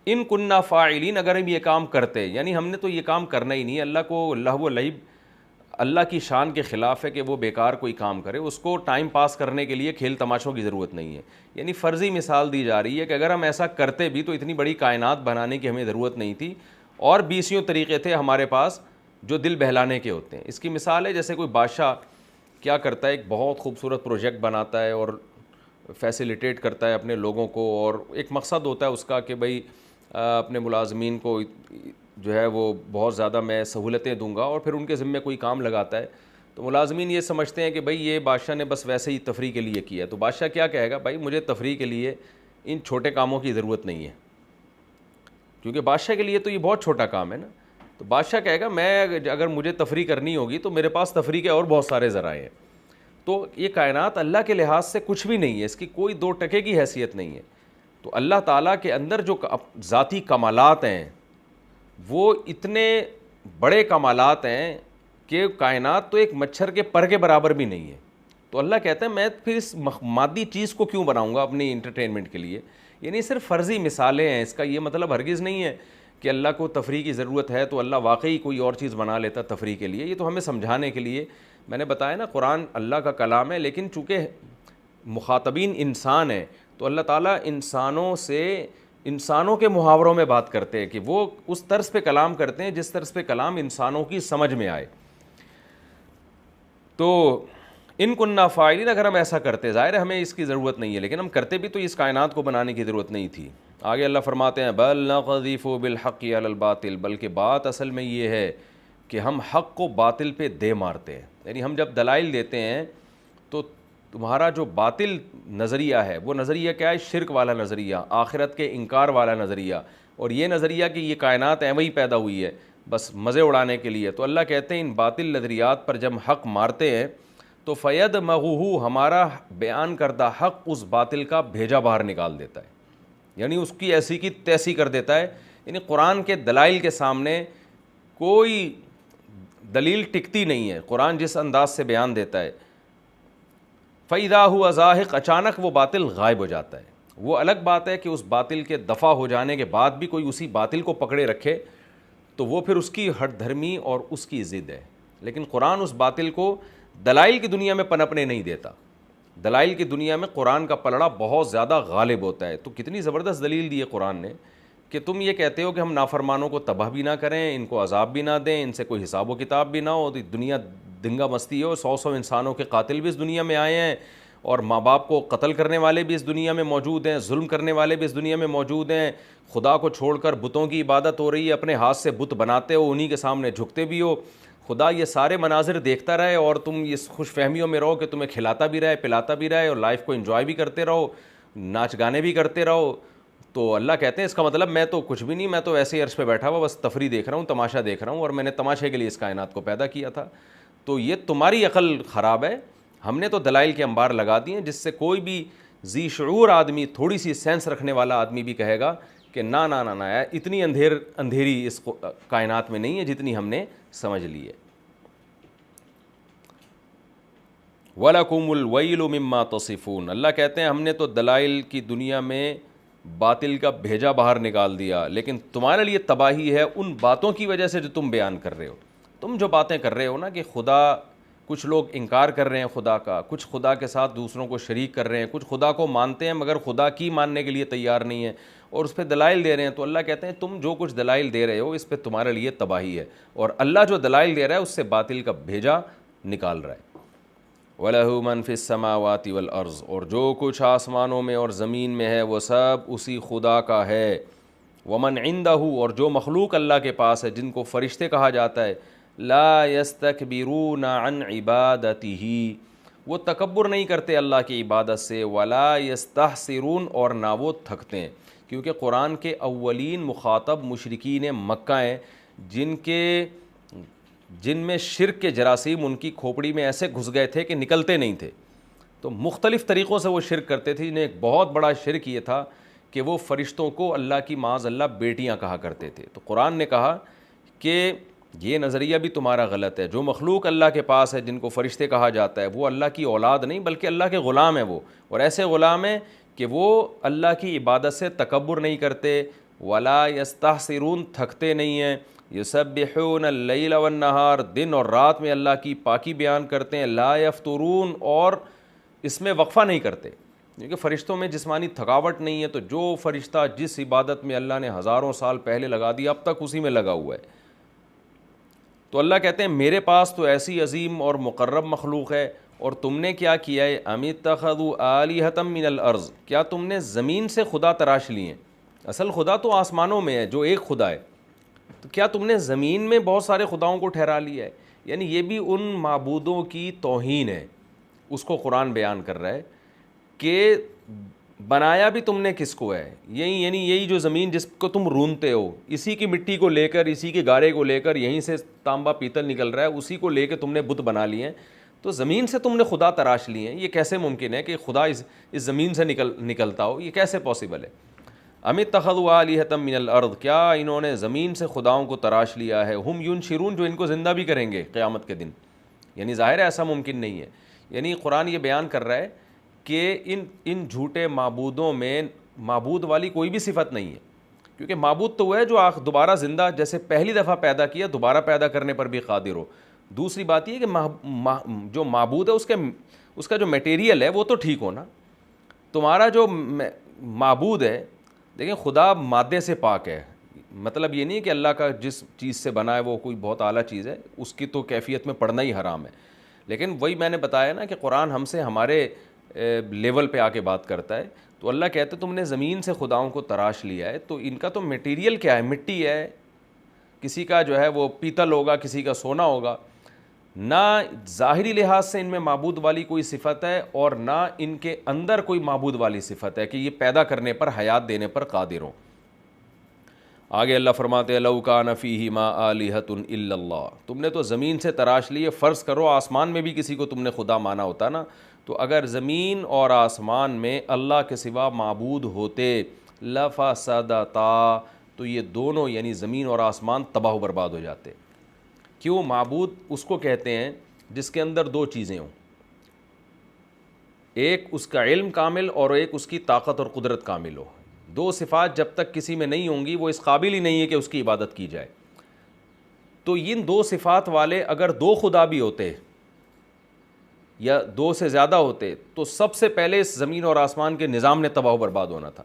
ان کننا فاعلین, اگر ہم یہ کام کرتے, یعنی ہم نے تو یہ کام کرنا ہی نہیں. اللہ کو لہو و لعب اللہ کی شان کے خلاف ہے کہ وہ بیکار کوئی کام کرے, اس کو ٹائم پاس کرنے کے لیے کھیل تماشوں کی ضرورت نہیں ہے. یعنی فرضی مثال دی جا رہی ہے کہ اگر ہم ایسا کرتے بھی تو اتنی بڑی کائنات بنانے کی ہمیں ضرورت نہیں تھی, اور 20 طریقے تھے ہمارے پاس جو دل بہلانے کے ہوتے ہیں. اس کی مثال ہے جیسے کوئی بادشاہ کیا کرتا ہے, ایک بہت خوبصورت پروجیکٹ بناتا ہے اور فیسیلیٹیٹ کرتا ہے اپنے لوگوں کو, اور ایک مقصد ہوتا ہے اس کا کہ بھئی اپنے ملازمین کو جو ہے وہ بہت زیادہ میں سہولتیں دوں گا, اور پھر ان کے ذمے کوئی کام لگاتا ہے. تو ملازمین یہ سمجھتے ہیں کہ بھئی یہ بادشاہ نے بس ویسے ہی تفریح کے لیے کیا ہے. تو بادشاہ کیا کہے گا, بھائی مجھے تفریح کے لیے ان چھوٹے کاموں کی ضرورت نہیں ہے, کیونکہ بادشاہ کے لیے تو یہ بہت چھوٹا کام ہے نا. تو بادشاہ کہے گا میں اگر مجھے تفریح کرنی ہوگی تو میرے پاس تفریح کے اور بہت سارے ذرائع ہیں. تو یہ کائنات اللہ کے لحاظ سے کچھ بھی نہیں ہے, اس کی کوئی 2 ٹکے کی حیثیت نہیں ہے. تو اللہ تعالیٰ کے اندر جو ذاتی کمالات ہیں وہ اتنے بڑے کمالات ہیں کہ کائنات تو ایک مچھر کے پر کے برابر بھی نہیں ہے. تو اللہ کہتا ہے میں پھر اس مادی چیز کو کیوں بناؤں گا اپنی انٹرٹینمنٹ کے لیے. یعنی صرف فرضی مثالیں ہیں, اس کا یہ مطلب ہرگز نہیں ہے کہ اللہ کو تفریح کی ضرورت ہے تو اللہ واقعی کوئی اور چیز بنا لیتا تفریح کے لیے. یہ تو ہمیں سمجھانے کے لیے, میں نے بتایا نا قرآن اللہ کا کلام ہے, لیکن چونکہ مخاطبین انسان ہیں تو اللہ تعالیٰ انسانوں کے محاوروں میں بات کرتے ہیں کہ وہ اس طرز پہ کلام کرتے ہیں جس طرز پہ کلام انسانوں کی سمجھ میں آئے. تو ان کننا فاعلین, اگر ہم ایسا کرتے, ظاہر ہے ہمیں اس کی ضرورت نہیں ہے لیکن ہم کرتے بھی تو اس کائنات کو بنانے کی ضرورت نہیں تھی. آگے اللہ فرماتے ہیں بل نقذف بالحق علی الباطل, بلکہ بات اصل میں یہ ہے کہ ہم حق کو باطل پہ دے مارتے ہیں. یعنی ہم جب دلائل دیتے ہیں تو تمہارا جو باطل نظریہ ہے وہ نظریہ کیا ہے؟ شرک والا نظریہ, آخرت کے انکار والا نظریہ, اور یہ نظریہ کہ یہ کائنات ایویں ہی پیدا ہوئی ہے بس مزے اڑانے کے لیے. تو اللہ کہتے ہیں ان باطل نظریات پر جب حق مارتے ہیں تو فید مغوہ, ہمارا بیان کردہ حق اس باطل کا بھیجا باہر نکال دیتا ہے, یعنی اس کی ایسی کی تیسی کر دیتا ہے. یعنی قرآن کے دلائل کے سامنے کوئی دلیل ٹکتی نہیں ہے. قرآن جس انداز سے بیان دیتا ہے فَإِذَا هُوَ زَاهِقٌ, اچانک وہ باطل غائب ہو جاتا ہے. وہ الگ بات ہے کہ اس باطل کے دفع ہو جانے کے بعد بھی کوئی اسی باطل کو پکڑے رکھے تو وہ پھر اس کی ہٹ دھرمی اور اس کی ضد ہے. لیکن قرآن اس باطل کو دلائل کی دنیا میں پنپنے نہیں دیتا. دلائل کی دنیا میں قرآن کا پلڑا بہت زیادہ غالب ہوتا ہے. تو کتنی زبردست دلیل دی ہے قرآن نے کہ تم یہ کہتے ہو کہ ہم نافرمانوں کو تباہ بھی نہ کریں, ان کو عذاب بھی نہ دیں, ان سے کوئی حساب و کتاب بھی نہ ہو, تو دنیا دنگا مستی ہو, 100 انسانوں کے قاتل بھی اس دنیا میں آئے ہیں اور ماں باپ کو قتل کرنے والے بھی اس دنیا میں موجود ہیں, ظلم کرنے والے بھی اس دنیا میں موجود ہیں, خدا کو چھوڑ کر بتوں کی عبادت ہو رہی ہے, اپنے ہاتھ سے بت بناتے ہو, انہی کے سامنے جھکتے بھی ہو. خدا یہ سارے مناظر دیکھتا رہے اور تم اس خوش فہمیوں میں رہو کہ تمہیں کھلاتا بھی رہے, پلاتا بھی رہے, اور لائف کو انجوائے بھی کرتے رہو, ناچ گانے بھی کرتے رہو. تو اللہ کہتے ہیں اس کا مطلب میں تو کچھ بھی نہیں, میں تو ایسے ہی عرش پہ بیٹھا ہوا بس تفریح دیکھ رہا ہوں, تماشا دیکھ رہا ہوں, اور میں نے تماشے کے لیے اس کائنات کو پیدا کیا تھا. تو یہ تمہاری عقل خراب ہے. ہم نے تو دلائل کے انبار لگا دیے ہیں جس سے کوئی بھی ذی شعور آدمی, تھوڑی سی سینس رکھنے والا آدمی بھی کہے گا کہ نہ نہ نہ نہ, اتنی اندھیری اس کائنات میں نہیں ہے جتنی ہم نے سمجھ لی ہے. وَلَكُمُ الْوَيْلُ مِمَّا تَصِفُونَ, اللہ کہتے ہیں ہم نے تو دلائل کی دنیا میں باطل کا بھیجا باہر نکال دیا, لیکن تمہارے لیے تباہی ہے ان باتوں کی وجہ سے جو تم بیان کر رہے ہو. تم جو باتیں کر رہے ہو نا کہ خدا, کچھ لوگ انکار کر رہے ہیں خدا کا, کچھ خدا کے ساتھ دوسروں کو شریک کر رہے ہیں, کچھ خدا کو مانتے ہیں مگر خدا کی ماننے کے لیے تیار نہیں ہیں اور اس پہ دلائل دے رہے ہیں. تو اللہ کہتے ہیں تم جو کچھ دلائل دے رہے ہو اس پہ تمہارے لیے تباہی ہے, اور اللہ جو دلائل دے رہا ہے اس سے باطل کا بھیجا نکال رہا ہے. وَلَهُ مَنْ فِي السَّمَاوَاتِ وَالْأَرْضِ, اور جو کچھ آسمانوں میں اور زمین میں ہے وہ سب اسی خدا کا ہے. وَمَنْ عِنْدَهُ, اور جو مخلوق اللہ کے پاس ہے جن کو فرشتے کہا جاتا ہے, لَا يَسْتَكْبِرُونَ عَنْ عِبَادَتِهِ, وہ تکبر نہیں کرتے اللہ کی عبادت سے, وَلَا يَسْتَحْسِرُونَ, اور نہ وہ تھکتے ہیں. کیونکہ قرآن کے اولین مخاطب مشرکین مکہ ہیں جن میں شرک کے جراثیم ان کی کھوپڑی میں ایسے گھس گئے تھے کہ نکلتے نہیں تھے. تو مختلف طریقوں سے وہ شرک کرتے تھے. انہیں ایک بہت بڑا شرک یہ تھا کہ وہ فرشتوں کو اللہ کی معاذ اللہ بیٹیاں کہا کرتے تھے. تو قرآن نے کہا کہ یہ نظریہ بھی تمہارا غلط ہے. جو مخلوق اللہ کے پاس ہے جن کو فرشتے کہا جاتا ہے وہ اللہ کی اولاد نہیں بلکہ اللہ کے غلام ہیں وہ, اور ایسے غلام ہیں کہ وہ اللہ کی عبادت سے تکبر نہیں کرتے, ولا یستحسرون, تھکتے نہیں ہیں, یسبحون اللیل والنہار, دن اور رات میں اللہ کی پاکی بیان کرتے ہیں, لا یفترون, اور اس میں وقفہ نہیں کرتے, کیونکہ فرشتوں میں جسمانی تھکاوٹ نہیں ہے. تو جو فرشتہ جس عبادت میں اللہ نے ہزاروں سال پہلے لگا دیا اب تک اسی میں لگا ہوا ہے. تو اللہ کہتے ہیں میرے پاس تو ایسی عظیم اور مقرب مخلوق ہے, اور تم نے کیا کیا ہے, ام اتخذوا آلہۃ من الارض, کیا تم نے زمین سے خدا تراش لیے ہیں. اصل خدا تو آسمانوں میں ہے جو ایک خدا ہے, تو کیا تم نے زمین میں بہت سارے خداؤں کو ٹھہرا لیا ہے. یعنی یہ بھی ان معبودوں کی توہین ہے. اس کو قرآن بیان کر رہا ہے کہ بنایا بھی تم نے کس کو ہے؟ یہی جو زمین جس کو تم رونتے ہو، اسی کی مٹی کو لے کر، اسی کے گارے کو لے کر، یہیں سے تانبا پیتل نکل رہا ہے، اسی کو لے کے تم نے بت بنا لیے ہیں. تو زمین سے تم نے خدا تراش لیے ہیں. یہ کیسے ممکن ہے کہ خدا اس زمین سے نکلتا ہو؟ یہ کیسے پاسبل ہے؟ ام اتخذوا آلہۃ من الارض، کیا انہوں نے زمین سے خداؤں کو تراش لیا ہے، ہم ینشرون، جو ان کو زندہ بھی کریں گے قیامت کے دن. یعنی ظاہر ہے ایسا ممکن نہیں ہے. یعنی قرآن یہ بیان کر رہا ہے کہ ان جھوٹے معبودوں میں معبود والی کوئی بھی صفت نہیں ہے، کیونکہ معبود تو وہ ہے جو دوبارہ زندہ، جیسے پہلی دفعہ پیدا کیا دوبارہ پیدا کرنے پر بھی قادر ہو. دوسری بات یہ کہ جو معبود ہے اس کا جو میٹیریل ہے وہ تو ٹھیک ہونا. تمہارا جو معبود ہے، دیکھیں خدا مادے سے پاک ہے، مطلب یہ نہیں کہ اللہ کا جس چیز سے بنا ہے وہ کوئی بہت اعلیٰ چیز ہے، اس کی تو کیفیت میں پڑھنا ہی حرام ہے. لیکن وہی میں نے بتایا نا کہ قرآن ہم سے ہمارے لیول پہ آ کے بات کرتا ہے. تو اللہ کہتے تم نے زمین سے خداؤں کو تراش لیا ہے، تو ان کا تو میٹیریل کیا ہے؟ مٹی ہے، کسی کا جو ہے وہ پیتل ہوگا، کسی کا سونا ہوگا. نہ ظاہری لحاظ سے ان میں معبود والی کوئی صفت ہے، اور نہ ان کے اندر کوئی معبود والی صفت ہے کہ یہ پیدا کرنے پر، حیات دینے پر قادر ہوں. آگے اللہ فرماتے ہیں لو کان فیہما آلہۃ الا اللہ، تم نے تو زمین سے تراش لیے. فرض کرو آسمان میں بھی کسی کو تم نے خدا مانا ہوتا نا، تو اگر زمین اور آسمان میں اللہ کے سوا معبود ہوتے لفسدتا، تو یہ دونوں یعنی زمین اور آسمان تباہ و برباد ہو جاتے. کیوں؟ معبود اس کو کہتے ہیں جس کے اندر دو چیزیں ہوں، ایک اس کا علم کامل اور ایک اس کی طاقت اور قدرت کامل ہو. دو صفات جب تک کسی میں نہیں ہوں گی وہ اس قابل ہی نہیں ہے کہ اس کی عبادت کی جائے. تو ان دو صفات والے اگر دو خدا بھی ہوتے یا دو سے زیادہ ہوتے تو سب سے پہلے اس زمین اور آسمان کے نظام نے تباہ و برباد ہونا تھا،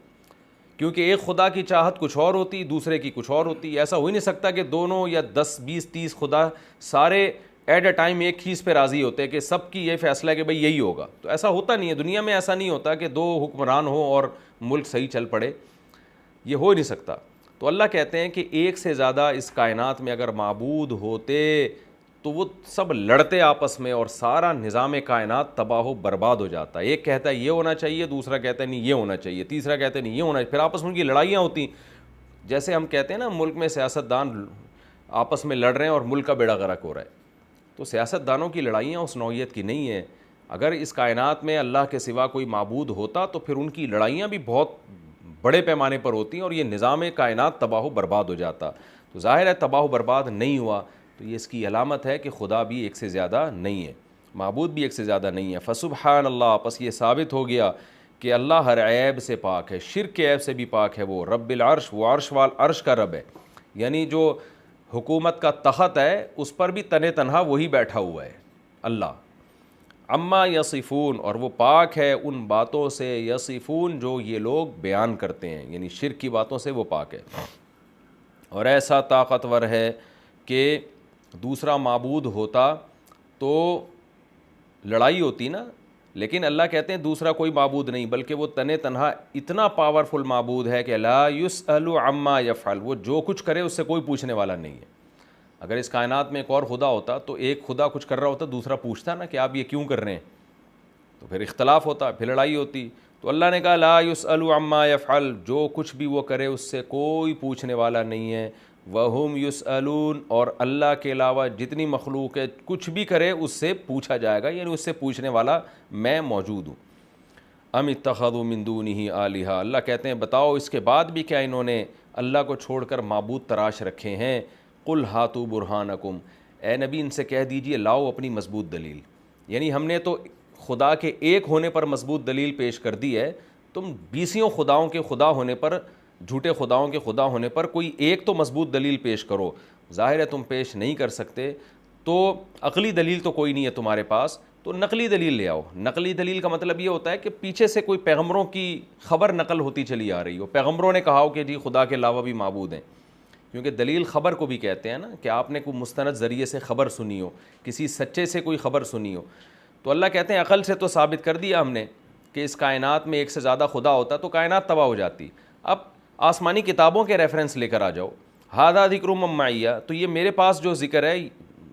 کیونکہ ایک خدا کی چاہت کچھ اور ہوتی، دوسرے کی کچھ اور ہوتی. ایسا ہو ہی نہیں سکتا کہ دونوں یا 10 20 30 خدا سارے ایٹ اے ٹائم ایک چیز پہ راضی ہوتے کہ سب کی یہ فیصلہ ہے کہ بھئی یہی ہوگا. تو ایسا ہوتا نہیں ہے دنیا میں، ایسا نہیں ہوتا کہ دو حکمران ہوں اور ملک صحیح چل پڑے، یہ ہو نہیں سکتا. تو اللہ کہتے ہیں کہ ایک سے زیادہ اس کائنات میں اگر معبود ہوتے تو وہ سب لڑتے آپس میں اور سارا نظام کائنات تباہ و برباد ہو جاتا. ایک کہتا ہے یہ ہونا چاہیے، دوسرا کہتا ہے نہیں یہ ہونا چاہیے، تیسرا کہتا ہے نہیں یہ ہونا چاہیے، پھر آپس میں ان کی لڑائیاں ہوتی. جیسے ہم کہتے ہیں نا ملک میں سیاستدان آپس میں لڑ رہے ہیں اور ملک کا بیڑا غرق ہو رہا ہے. تو سیاستدانوں کی لڑائیاں اس نوعیت کی نہیں ہیں. اگر اس کائنات میں اللہ کے سوا کوئی معبود ہوتا تو پھر ان کی لڑائیاں بھی بہت بڑے پیمانے پر ہوتی ہیں اور یہ نظام کائنات تباہ و برباد ہو جاتا. تو ظاہر ہے تباہ و برباد نہیں ہوا، تو یہ اس کی علامت ہے کہ خدا بھی ایک سے زیادہ نہیں ہے، معبود بھی ایک سے زیادہ نہیں ہے. فسبحان اللہ، پس یہ ثابت ہو گیا کہ اللہ ہر عیب سے پاک ہے، شرک کے عیب سے بھی پاک ہے. وہ رب العرش، وہ عرش کا رب ہے، یعنی جو حکومت کا تخت ہے اس پر بھی تنے تنہا وہی بیٹھا ہوا ہے اللہ. اما یصفون، اور وہ پاک ہے ان باتوں سے، یصفون جو یہ لوگ بیان کرتے ہیں، یعنی شرک کی باتوں سے وہ پاک ہے. اور ایسا طاقتور ہے کہ دوسرا معبود ہوتا تو لڑائی ہوتی نا، لیکن اللہ کہتے ہیں دوسرا کوئی معبود نہیں، بلکہ وہ تنے تنہا اتنا پاورفل معبود ہے کہ لا یسأل عما یفعل، وہ جو کچھ کرے اس سے کوئی پوچھنے والا نہیں ہے. اگر اس کائنات میں ایک اور خدا ہوتا تو ایک خدا کچھ کر رہا ہوتا دوسرا پوچھتا نا کہ آپ یہ کیوں کر رہے ہیں، تو پھر اختلاف ہوتا، پھر لڑائی ہوتی. تو اللہ نے کہا لا یسأل عما یفعل، جو کچھ بھی وہ کرے اس سے کوئی پوچھنے والا نہیں ہے. وَهُمْ يُسْأَلُونَ، اور اللہ کے علاوہ جتنی مخلوق ہے کچھ بھی کرے اس سے پوچھا جائے گا، یعنی اس سے پوچھنے والا میں موجود ہوں. ام اتخذوا من دونہ آلہہ، اللہ کہتے ہیں بتاؤ اس کے بعد بھی کیا انہوں نے اللہ کو چھوڑ کر معبود تراش رکھے ہیں. قل ہاتوا برہانکم، اے نبی ان سے کہہ دیجئے لاؤ اپنی مضبوط دلیل. یعنی ہم نے تو خدا کے ایک ہونے پر مضبوط دلیل پیش کر دی ہے، تم 20 خداؤں کے خدا ہونے پر، جھوٹے خداؤں کے خدا ہونے پر کوئی ایک تو مضبوط دلیل پیش کرو. ظاہر ہے تم پیش نہیں کر سکتے، تو عقلی دلیل تو کوئی نہیں ہے تمہارے پاس، تو نقلی دلیل لے آؤ. نقلی دلیل کا مطلب یہ ہوتا ہے کہ پیچھے سے کوئی پیغمبروں کی خبر نقل ہوتی چلی آ رہی ہو، پیغمبروں نے کہا ہو کہ جی خدا کے علاوہ بھی معبود ہیں. کیونکہ دلیل خبر کو بھی کہتے ہیں نا، کہ آپ نے کوئی مستند ذریعے سے خبر سنی ہو، کسی سچے سے کوئی خبر سنی ہو. تو اللہ کہتے ہیں عقل سے تو ثابت کر دیا ہم نے کہ اس کائنات میں ایک سے زیادہ خدا ہوتا تو کائنات تباہ ہو جاتی. اب آسمانی کتابوں کے ریفرنس لے کر آ جاؤ، ھذا ذکر من معیہ، تو یہ میرے پاس جو ذکر ہے،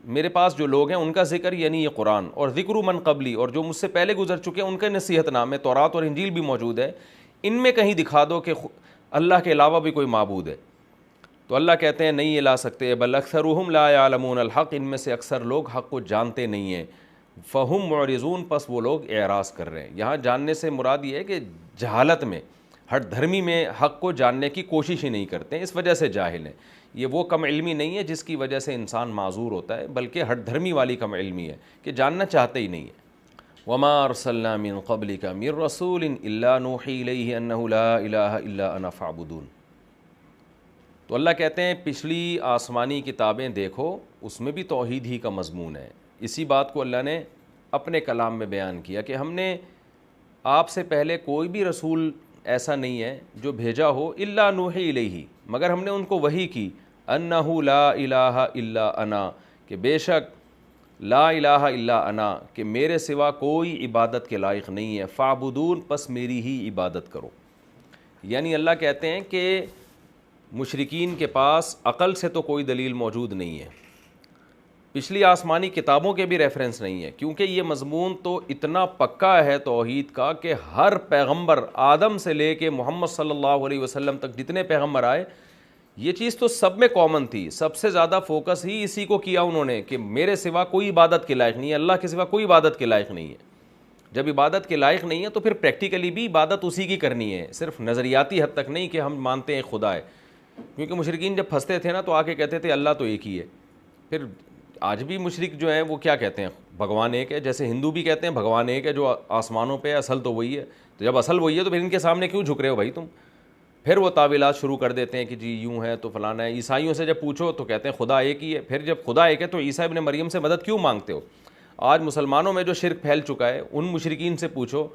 میرے پاس جو لوگ ہیں ان کا ذکر یعنی یہ قرآن، اور ذکر من قبلی، اور جو مجھ سے پہلے گزر چکے ہیں ان کا نصیحت نامے تورات اور انجیل بھی موجود ہے. ان میں کہیں دکھا دو کہ اللہ کے علاوہ بھی کوئی معبود ہے. تو اللہ کہتے ہیں نہیں یہ لا سکتے. بل اکثرهم لا يعلمون الحق، ان میں سے اکثر لوگ حق کو جانتے نہیں ہیں. فہم معرضون، پس وہ لوگ اعراض کر رہے ہیں. یہاں جاننے سے مراد یہ ہے کہ جہالت میں، ہٹ دھرمی میں حق کو جاننے کی کوشش ہی نہیں کرتے ہیں، اس وجہ سے جاہل ہیں. یہ وہ کم علمی نہیں ہے جس کی وجہ سے انسان معذور ہوتا ہے، بلکہ ہٹ دھرمی والی کم علمی ہے کہ جاننا چاہتے ہی نہیں ہے. وما ارسلنا من قبلک من رسول الا نوحی الیہ انہ لا الہ الا انا فاعبدون. تو اللہ کہتے ہیں پچھلی آسمانی کتابیں دیکھو، اس میں بھی توحید ہی کا مضمون ہے. اسی بات کو اللہ نے اپنے کلام میں بیان کیا کہ ہم نے آپ سے پہلے کوئی بھی رسول ایسا نہیں ہے جو بھیجا ہو الا نوحی الیہ، مگر ہم نے ان کو وحی کی انہ لا الہ الا انا، کہ بے شک لا الہ الا انا، کہ میرے سوا کوئی عبادت کے لائق نہیں ہے. فاعبدون، پس میری ہی عبادت کرو. یعنی اللہ کہتے ہیں کہ مشرکین کے پاس عقل سے تو کوئی دلیل موجود نہیں ہے، پچھلی آسمانی کتابوں کے بھی ریفرنس نہیں ہے، کیونکہ یہ مضمون تو اتنا پکا ہے توحید کا کہ ہر پیغمبر آدم سے لے کے محمد صلی اللہ علیہ وسلم تک جتنے پیغمبر آئے، یہ چیز تو سب میں کامن تھی. سب سے زیادہ فوکس ہی اسی کو کیا انہوں نے کہ میرے سوا کوئی عبادت کے لائق نہیں ہے، اللہ کے سوا کوئی عبادت کے لائق نہیں ہے. جب عبادت کے لائق نہیں ہے تو پھر پریکٹیکلی بھی عبادت اسی کی کرنی ہے، صرف نظریاتی حد تک نہیں کہ ہم مانتے ہیں خدا ہے. کیونکہ مشرکین جب پھنستے تھے نا تو آ کے کہتے تھے اللہ تو ایک ہی ہے. پھر آج بھی مشرک جو ہیں وہ کیا کہتے ہیں؟ بھگوان ایک ہے. جیسے ہندو بھی کہتے ہیں بھگوان ایک ہے جو آسمانوں پہ ہے، اصل تو وہی ہے. تو جب اصل وہی ہے تو پھر ان کے سامنے کیوں جھک رہے ہو بھائی تم؟ پھر وہ تعویلات شروع کر دیتے ہیں کہ جی یوں ہے تو فلانا ہے. عیسائیوں سے جب پوچھو تو کہتے ہیں خدا ایک ہی ہے. پھر جب خدا ایک ہے تو عیسیٰ ابن مریم سے مدد کیوں مانگتے ہو؟ آج مسلمانوں میں جو شرک پھیل چکا ہے ان مشرکین سے پوچھو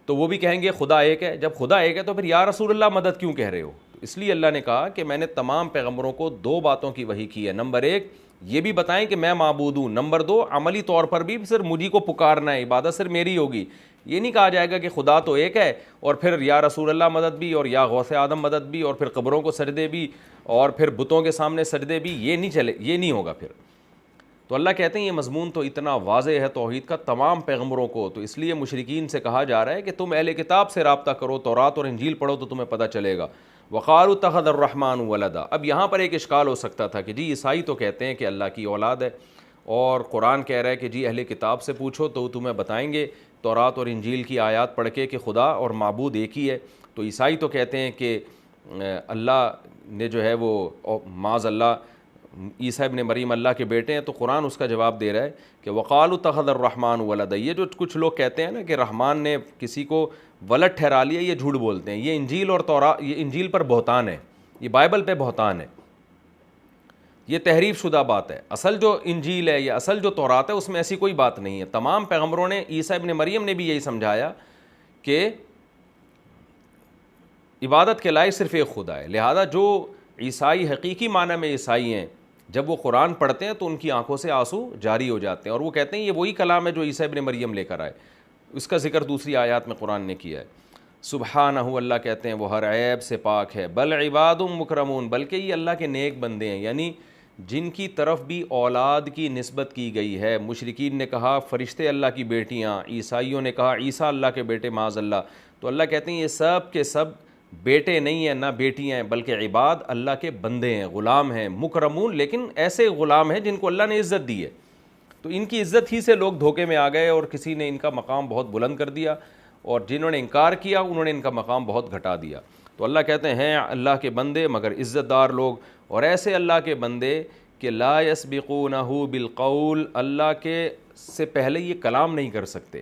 تو وہ بھی کہیں گے خدا ایک ہے. جب خدا ایک ہے تو پھر یا رسول اللہ مدد کیوں کہہ رہے ہو؟ اس لیے اللہ نے کہا کہ میں نے تمام پیغمبروں کو دو باتوں کی وحی کی ہے. نمبر ایک یہ بھی بتائیں کہ میں معبود ہوں. نمبر دو عملی طور پر بھی صرف مجھی کو پکارنا ہے، عبادت صرف میری ہوگی. یہ نہیں کہا جائے گا کہ خدا تو ایک ہے اور پھر یا رسول اللہ مدد بھی اور یا غوث آدم مدد بھی اور پھر قبروں کو سجدے بھی اور پھر بتوں کے سامنے سجدے بھی. یہ نہیں چلے، یہ نہیں ہوگا پھر. تو اللہ کہتے ہیں یہ مضمون تو اتنا واضح ہے توحید کا تمام پیغمبروں کو، تو اس لیے مشرکین سے کہا جا رہا ہے کہ تم اہل کتاب سے رابطہ کرو، تورات اور انجیل پڑھو تو تمہیں پتہ چلے گا. وقالوا اتخذ الرحمن ولدا. اب یہاں پر ایک اشکال ہو سکتا تھا کہ جی عیسائی تو کہتے ہیں کہ اللہ کی اولاد ہے، اور قرآن کہہ رہا ہے کہ جی اہل کتاب سے پوچھو تو تمہیں بتائیں گے تورات اور انجیل کی آیات پڑھ کے کہ خدا اور معبود ایک ہی ہے. تو عیسائی تو کہتے ہیں کہ اللہ نے جو ہے وہ معاذ اللہ عیسیٰ ابن مریم اللہ کے بیٹے ہیں. تو قرآن اس کا جواب دے رہا ہے کہ وقالوا اتخذ الرحمن ولدا. یہ جو کچھ لوگ کہتے ہیں نا کہ رحمان نے کسی کو ولد ٹھہرا لیا، یہ جھوٹ بولتے ہیں. یہ انجیل اور تورات، یہ انجیل پر بہتان ہے، یہ بائبل پہ بہتان ہے، یہ تحریف شدہ بات ہے. اصل جو انجیل ہے یا اصل جو تورات ہے اس میں ایسی کوئی بات نہیں ہے. تمام پیغمبروں نے، عیسیٰ ابن مریم نے بھی یہی سمجھایا کہ عبادت کے لائق صرف ایک خدا ہے. لہذا جو عیسائی حقیقی معنی میں عیسائی ہیں، جب وہ قرآن پڑھتے ہیں تو ان کی آنکھوں سے آنسو جاری ہو جاتے ہیں، اور وہ کہتے ہیں یہ وہی کلام ہے جو عیسیٰ ابن مریم لے کر آئے. اس کا ذکر دوسری آیات میں قرآن نے کیا ہے. سبحانہ، اللہ کہتے ہیں وہ ہر عیب سے پاک ہے. بل عباد مکرمون، بلکہ یہ اللہ کے نیک بندے ہیں، یعنی جن کی طرف بھی اولاد کی نسبت کی گئی ہے. مشرکین نے کہا فرشتے اللہ کی بیٹیاں، عیسائیوں نے کہا عیسیٰ اللہ کے بیٹے معاذ اللہ. تو اللہ کہتے ہیں یہ سب کے سب بیٹے نہیں ہیں نہ بیٹیاں ہیں، بلکہ عباد اللہ کے بندے ہیں، غلام ہیں. مکرمون، لیکن ایسے غلام ہیں جن کو اللہ نے عزت دی ہے. تو ان کی عزت ہی سے لوگ دھوکے میں آ گئے اور کسی نے ان کا مقام بہت بلند کر دیا، اور جنہوں نے انکار کیا انہوں نے ان کا مقام بہت گھٹا دیا. تو اللہ کہتے ہیں اللہ کے بندے مگر عزت دار لوگ، اور ایسے اللہ کے بندے کہ لا یسبقونہ بالقول، اللہ کے سے پہلے یہ کلام نہیں کر سکتے.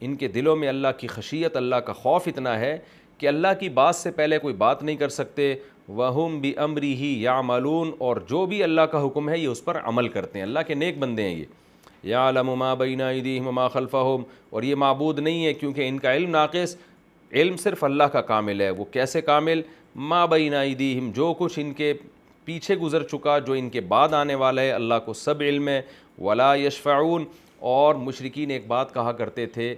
ان کے دلوں میں اللہ کی خشیت، اللہ کا خوف اتنا ہے کہ اللہ کی بات سے پہلے کوئی بات نہیں کر سکتے. وَهُمْ بِأَمْرِهِ يَعْمَلُونَ، اور جو بھی اللہ کا حکم ہے یہ اس پر عمل کرتے ہیں. اللہ کے نیک بندے ہیں یہ. يَعْلَمُ مَا بَيْنَ أَيْدِيهِمْ وَمَا خَلْفَهُمْ، اور یہ معبود نہیں ہے کیونکہ ان کا علم ناقص. علم صرف اللہ کا کامل ہے. وہ کیسے کامل؟ مَا بَيْنَ أَيْدِيهِمْ، جو کچھ ان کے پیچھے گزر چکا، جو ان کے بعد آنے والا ہے، اللہ کو سب علم ہے. وَلَا يَشْفَعُونَ، اور مشرکین ایک بات کہا کرتے تھے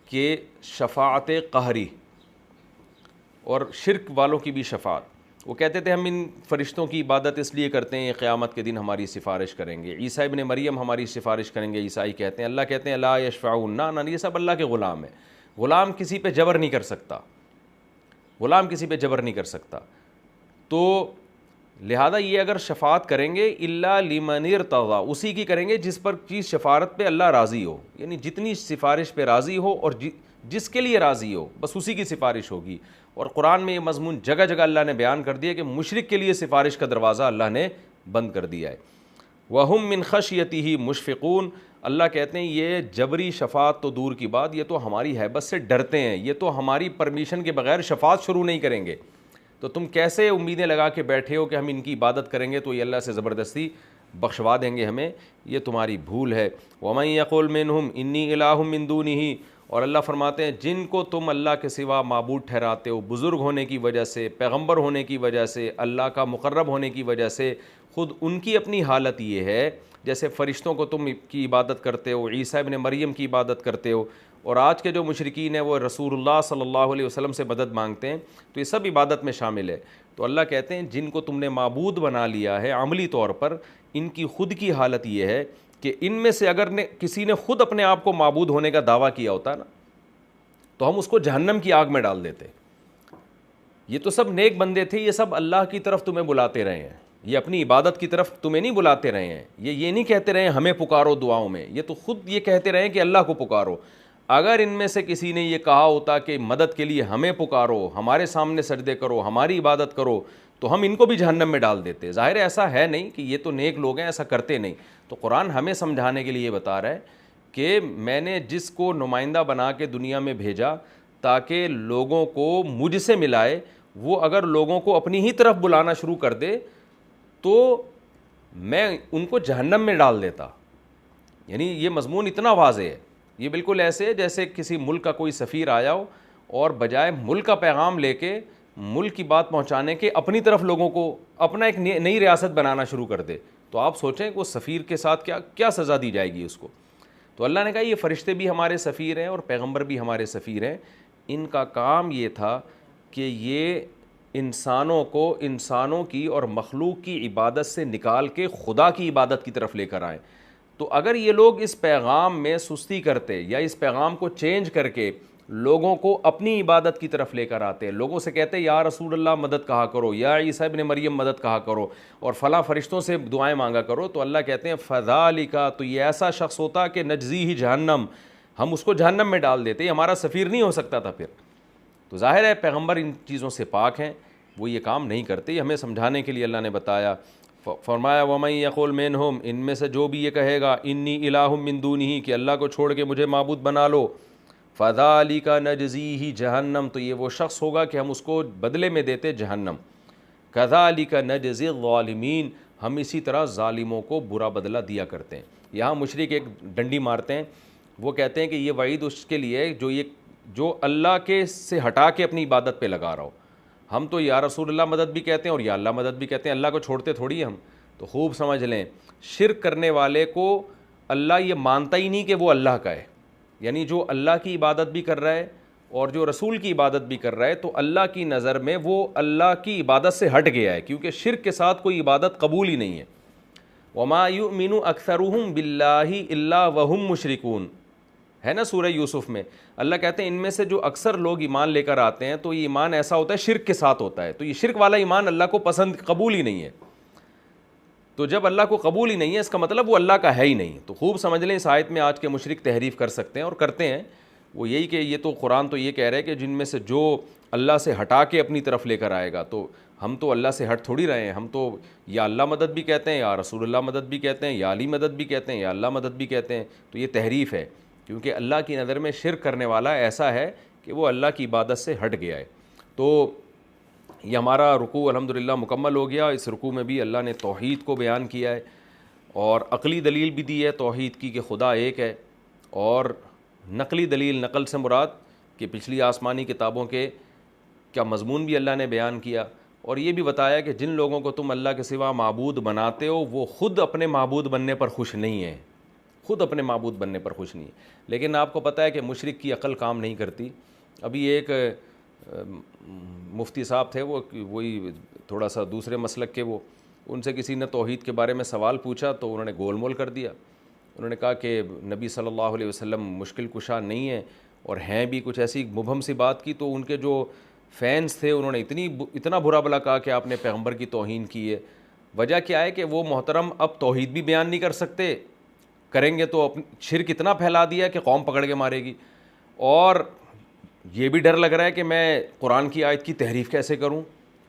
کہ شفاعت قہری، اور شرک والوں کی بھی شفاعت. وہ کہتے تھے ہم ان فرشتوں کی عبادت اس لیے کرتے ہیں قیامت کے دن ہماری سفارش کریں گے. عیسیٰ ابن مریم ہماری سفارش کریں گے، عیسائی کہتے ہیں. اللہ کہتے ہیں لا یشفعون، نہ یہ سب اللہ کے غلام ہیں. غلام کسی پہ جبر نہیں کر سکتا. غلام کسی پہ جبر نہیں کر سکتا. تو لہذا یہ اگر شفاعت کریں گے الا لمن ارتضی، اسی کی کریں گے جس پر چیز شفاعت پہ اللہ راضی ہو، یعنی جتنی سفارش پہ راضی ہو اور جس کے لیے راضی ہو بس اسی کی سفارش ہوگی. اور قرآن میں یہ مضمون جگہ جگہ اللہ نے بیان کر دیا کہ مشرک کے لیے سفارش کا دروازہ اللہ نے بند کر دیا ہے. وَهُم مِّن خَشْيَتِهِ مُشْفِقُونَ، اللہ کہتے ہیں یہ جبری شفاعت تو دور کی بات، یہ تو ہماری ہیبت سے ڈرتے ہیں، یہ تو ہماری پرمیشن کے بغیر شفاعت شروع نہیں کریں گے. تو تم کیسے امیدیں لگا کے بیٹھے ہو کہ ہم ان کی عبادت کریں گے تو یہ اللہ سے زبردستی بخشوا دیں گے ہمیں؟ یہ تمہاری بھول ہے. وَمَن يَقُلْ مِنْهُمْ إِنِّي إِلَٰهٌ مِّن دُونِهِ، اور اللہ فرماتے ہیں جن کو تم اللہ کے سوا معبود ٹھہراتے ہو، بزرگ ہونے کی وجہ سے، پیغمبر ہونے کی وجہ سے، اللہ کا مقرب ہونے کی وجہ سے، خود ان کی اپنی حالت یہ ہے جیسے فرشتوں کو تم کی عبادت کرتے ہو، عیسیٰ ابن مریم کی عبادت کرتے ہو، اور آج کے جو مشرکین ہیں وہ رسول اللہ صلی اللہ علیہ وسلم سے مدد مانگتے ہیں، تو یہ سب عبادت میں شامل ہے. تو اللہ کہتے ہیں جن کو تم نے معبود بنا لیا ہے عملی طور پر، ان کی خود کی حالت یہ ہے کہ ان میں سے اگر کسی نے خود اپنے آپ کو معبود ہونے کا دعویٰ کیا ہوتا نا تو ہم اس کو جہنم کی آگ میں ڈال دیتے. یہ تو سب نیک بندے تھے، یہ سب اللہ کی طرف تمہیں بلاتے رہے ہیں، یہ اپنی عبادت کی طرف تمہیں نہیں بلاتے رہے ہیں، یہ نہیں کہتے رہے ہمیں پکارو دعاؤں میں، یہ تو خود یہ کہتے رہے کہ اللہ کو پکارو. اگر ان میں سے کسی نے یہ کہا ہوتا کہ مدد کے لیے ہمیں پکارو، ہمارے سامنے سجدے کرو، ہماری عبادت کرو، تو ہم ان کو بھی جہنم میں ڈال دیتے. ظاہر ایسا ہے نہیں کہ یہ تو نیک لوگ ہیں، ایسا کرتے نہیں. تو قرآن ہمیں سمجھانے کے لیے بتا رہا ہے کہ میں نے جس کو نمائندہ بنا کے دنیا میں بھیجا تاکہ لوگوں کو مجھ سے ملائے، وہ اگر لوگوں کو اپنی ہی طرف بلانا شروع کر دے تو میں ان کو جہنم میں ڈال دیتا. یعنی یہ مضمون اتنا واضح ہے. یہ بالکل ایسے ہے جیسے کسی ملک کا کوئی سفیر آیا ہو اور بجائے ملک کا پیغام لے کے ملک کی بات پہنچانے کے اپنی طرف لوگوں کو اپنا ایک نئی ریاست بنانا شروع کر دے. تو آپ سوچیں کہ وہ سفیر کے ساتھ کیا سزا دی جائے گی اس کو. تو اللہ نے کہا یہ فرشتے بھی ہمارے سفیر ہیں اور پیغمبر بھی ہمارے سفیر ہیں. ان کا کام یہ تھا کہ یہ انسانوں کی اور مخلوق کی عبادت سے نکال کے خدا کی عبادت کی طرف لے کر آئیں. تو اگر یہ لوگ اس پیغام میں سستی کرتے یا اس پیغام کو چینج کر کے لوگوں کو اپنی عبادت کی طرف لے کر آتے، لوگوں سے کہتے یا رسول اللہ مدد کہا کرو، یا عیسیٰ ابن مریم مدد کہا کرو، اور فلاں فرشتوں سے دعائیں مانگا کرو، تو اللہ کہتے ہیں فذالک، تو یہ ایسا شخص ہوتا کہ نجزیہ جہنم، ہم اس کو جہنم میں ڈال دیتے. یہ ہمارا سفیر نہیں ہو سکتا تھا پھر. تو ظاہر ہے پیغمبر ان چیزوں سے پاک ہیں، وہ یہ کام نہیں کرتے. یہ ہمیں سمجھانے کے لیے اللہ نے بتایا. فرمایا وَمَن يَقُلْ مِنْهُمْ، ان میں سے جو بھی یہ کہے گا انی الہ من دونہ، کہ اللہ کو چھوڑ کے مجھے معبود بنا لو، فذالک نجزیہ جہنم، تو یہ وہ شخص ہوگا کہ ہم اس کو بدلے میں دیتے جہنم. کذالک نجزی الظالمین، ہم اسی طرح ظالموں کو برا بدلہ دیا کرتے ہیں. یہاں مشرک ایک ڈنڈی مارتے ہیں، وہ کہتے ہیں کہ یہ وعید اس کے لیے جو اللہ کے سے ہٹا کے اپنی عبادت پہ لگا رہا ہو. ہم تو یا رسول اللہ مدد بھی کہتے ہیں اور یا اللہ مدد بھی کہتے ہیں، اللہ کو چھوڑتے تھوڑی ہم. تو خوب سمجھ لیں، شرک کرنے والے کو اللہ یہ مانتا ہی نہیں کہ وہ اللہ کا ہے. یعنی جو اللہ کی عبادت بھی کر رہا ہے اور جو رسول کی عبادت بھی کر رہا ہے، تو اللہ کی نظر میں وہ اللہ کی عبادت سے ہٹ گیا ہے، کیونکہ شرک کے ساتھ کوئی عبادت قبول ہی نہیں ہے. وَمَا يُؤْمِنُ أَكْثَرُهُمْ بِاللَّهِ إِلَّا وَهُمْ مُشْرِكُونَ، ہے نا سورہ یوسف میں. اللہ کہتے ہیں ان میں سے جو اکثر لوگ ایمان لے کر آتے ہیں تو یہ ایمان ایسا ہوتا ہے شرک کے ساتھ ہوتا ہے. تو یہ شرک والا ایمان اللہ کو پسند قبول ہی نہیں ہے. تو جب اللہ کو قبول ہی نہیں ہے اس کا مطلب وہ اللہ کا ہے ہی نہیں. تو خوب سمجھ لیں اس آیت میں آج کے مشرک تحریف کر سکتے ہیں اور کرتے ہیں وہ یہی کہ یہ تو قرآن تو یہ کہہ رہے ہے کہ جن میں سے جو اللہ سے ہٹا کے اپنی طرف لے کر آئے گا. تو ہم تو اللہ سے ہٹ تھوڑی رہے ہیں، ہم تو یا اللہ مدد بھی کہتے ہیں، یا رسول اللہ مدد بھی کہتے ہیں، یا علی مدد بھی کہتے ہیں، یا اللہ مدد بھی کہتے ہیں. تو یہ تحریف ہے، کیونکہ اللہ کی نظر میں شرک کرنے والا ایسا ہے کہ وہ اللہ کی عبادت سے ہٹ گیا ہے. تو یہ ہمارا رکوع الحمدللہ مکمل ہو گیا. اس رکوع میں بھی اللہ نے توحید کو بیان کیا ہے اور عقلی دلیل بھی دی ہے توحید کی کہ خدا ایک ہے، اور نقلی دلیل، نقل سے مراد کہ پچھلی آسمانی کتابوں کے کیا مضمون بھی اللہ نے بیان کیا، اور یہ بھی بتایا کہ جن لوگوں کو تم اللہ کے سوا معبود بناتے ہو وہ خود اپنے معبود بننے پر خوش نہیں ہیں، خود اپنے معبود بننے پر خوش نہیں ہے. لیکن آپ کو پتہ ہے کہ مشرک کی عقل کام نہیں کرتی. ابھی ایک مفتی صاحب تھے، وہی تھوڑا سا دوسرے مسلک کے، وہ ان سے کسی نے توحید کے بارے میں سوال پوچھا تو انہوں نے گول مول کر دیا. انہوں نے کہا کہ نبی صلی اللہ علیہ وسلم مشکل کشا نہیں ہیں، اور ہیں بھی کچھ ایسی مبہم سی بات کی. تو ان کے جو فینس تھے, انہوں نے اتنا برا بلا کہا کہ آپ نے پیغمبر کی توہین کی ہے. وجہ کیا ہے کہ وہ محترم اب توحید بھی بیان نہیں کر سکتے, کریں گے تو شرک اتنا پھیلا دیا کہ قوم پکڑ کے مارے گی, اور یہ بھی ڈر لگ رہا ہے کہ میں قرآن کی آیت کی تحریف کیسے کروں,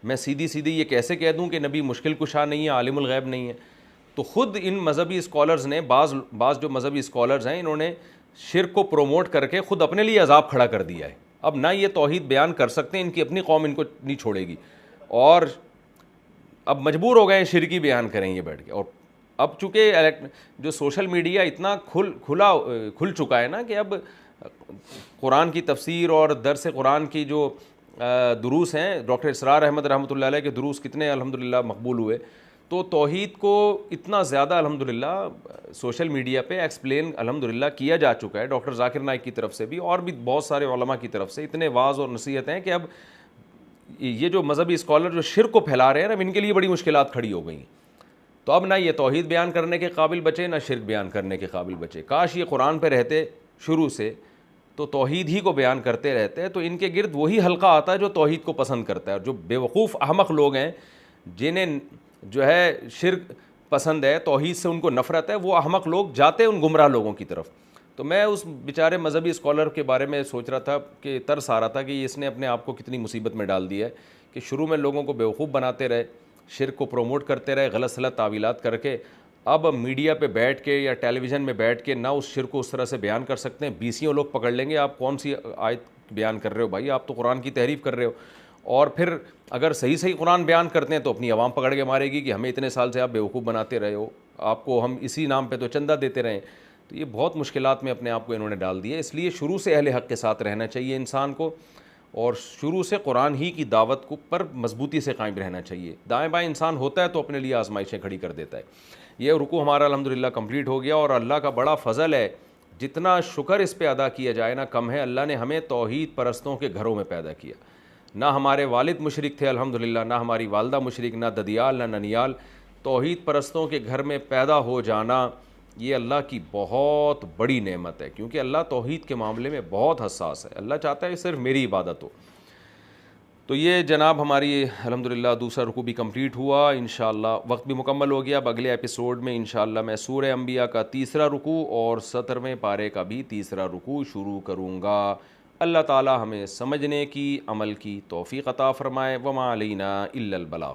میں سیدھی یہ کیسے کہہ دوں کہ نبی مشکل کشا نہیں ہے, عالم الغیب نہیں ہے. تو خود ان مذہبی اسکالرز نے بعض جو مذہبی اسکالرز ہیں, انہوں نے شرک کو پروموٹ کر کے خود اپنے لیے عذاب کھڑا کر دیا ہے. اب نہ یہ توحید بیان کر سکتے ہیں, ان کی اپنی قوم ان کو نہیں چھوڑے گی, اور اب مجبور ہو گئے ہیں شرکی بیان کریں یہ بیٹھ کے. اور اب چونکہ جو سوشل میڈیا اتنا کھل چکا ہے نا کہ اب قرآن کی تفسیر اور درس قرآن کی جو دروس ہیں, ڈاکٹر اسرار احمد رحمۃ اللہ علیہ کے دروس کتنے الحمدللہ مقبول ہوئے, تو توحید کو اتنا زیادہ الحمدللہ سوشل میڈیا پہ ایکسپلین الحمدللہ کیا جا چکا ہے, ڈاکٹر ذاکر نائک کی طرف سے بھی اور بھی بہت سارے علماء کی طرف سے اتنے واعظ اور نصیحت ہیں کہ اب یہ جو مذہبی اسکالر جو شرک کو پھیلا رہے ہیں نا, اب ان کے لیے بڑی مشکلات کھڑی ہو گئی ہیں. تو اب نہ یہ توحید بیان کرنے کے قابل بچے, نہ شرک بیان کرنے کے قابل بچے. کاش یہ قرآن پہ رہتے شروع سے تو توحید ہی کو بیان کرتے رہتے, تو ان کے گرد وہی حلقہ آتا ہے جو توحید کو پسند کرتا ہے. اور جو بے وقوف احمق لوگ ہیں جنہیں جو ہے شرک پسند ہے, توحید سے ان کو نفرت ہے, وہ احمق لوگ جاتے ہیں ان گمراہ لوگوں کی طرف. تو میں اس بیچارے مذہبی اسکالر کے بارے میں سوچ رہا تھا کہ ترس آ رہا تھا کہ اس نے اپنے آپ کو کتنی مصیبت میں ڈال دیا ہے کہ شروع میں لوگوں کو بیوقوف بناتے رہے, شرک کو پروموٹ کرتے رہے غلط سلط تعویلات کر کے, اب میڈیا پہ بیٹھ کے یا ٹیلی ویژن میں بیٹھ کے نہ اس شرک کو اس طرح سے بیان کر سکتے ہیں. 20 لوگ پکڑ لیں گے, آپ کون سی آیت بیان کر رہے ہو بھائی, آپ تو قرآن کی تحریف کر رہے ہو. اور پھر اگر صحیح قرآن بیان کرتے ہیں تو اپنی عوام پکڑ کے مارے گی کہ ہمیں اتنے سال سے آپ بیوقوف بناتے رہے ہو, آپ کو ہم اسی نام پہ تو چندہ دیتے رہے. تو یہ بہت مشکلات میں اپنے آپ کو انہوں نے ڈال دیا. اس لیے شروع سے اہل حق کے ساتھ رہنا چاہیے انسان کو, اور شروع سے قرآن ہی کی دعوت کو پر مضبوطی سے قائم رہنا چاہیے. دائیں بائیں انسان ہوتا ہے تو اپنے لیے آزمائشیں کھڑی کر دیتا ہے. یہ رکوع ہمارا الحمدللہ کمپلیٹ ہو گیا, اور اللہ کا بڑا فضل ہے, جتنا شکر اس پہ ادا کیا جائے نا کم ہے. اللہ نے ہمیں توحید پرستوں کے گھروں میں پیدا کیا. نہ ہمارے والد مشرک تھے الحمدللہ, نہ ہماری والدہ مشرک, نہ ددیال نہ ننیال. توحید پرستوں کے گھر میں پیدا ہو جانا یہ اللہ کی بہت بڑی نعمت ہے, کیونکہ اللہ توحید کے معاملے میں بہت حساس ہے. اللہ چاہتا ہے صرف میری عبادت ہو. تو یہ جناب ہماری الحمدللہ دوسرا رکوع بھی کمپلیٹ ہوا. انشاءاللہ وقت بھی مکمل ہو گیا. اب اگلے ایپیسوڈ میں انشاءاللہ میں سورہ انبیاء کا تیسرا رکوع اور 17ویں پارے کا بھی تیسرا رکوع شروع کروں گا. اللہ تعالی ہمیں سمجھنے کی, عمل کی توفیق عطا فرمائے. وما علینا الا البلاغ.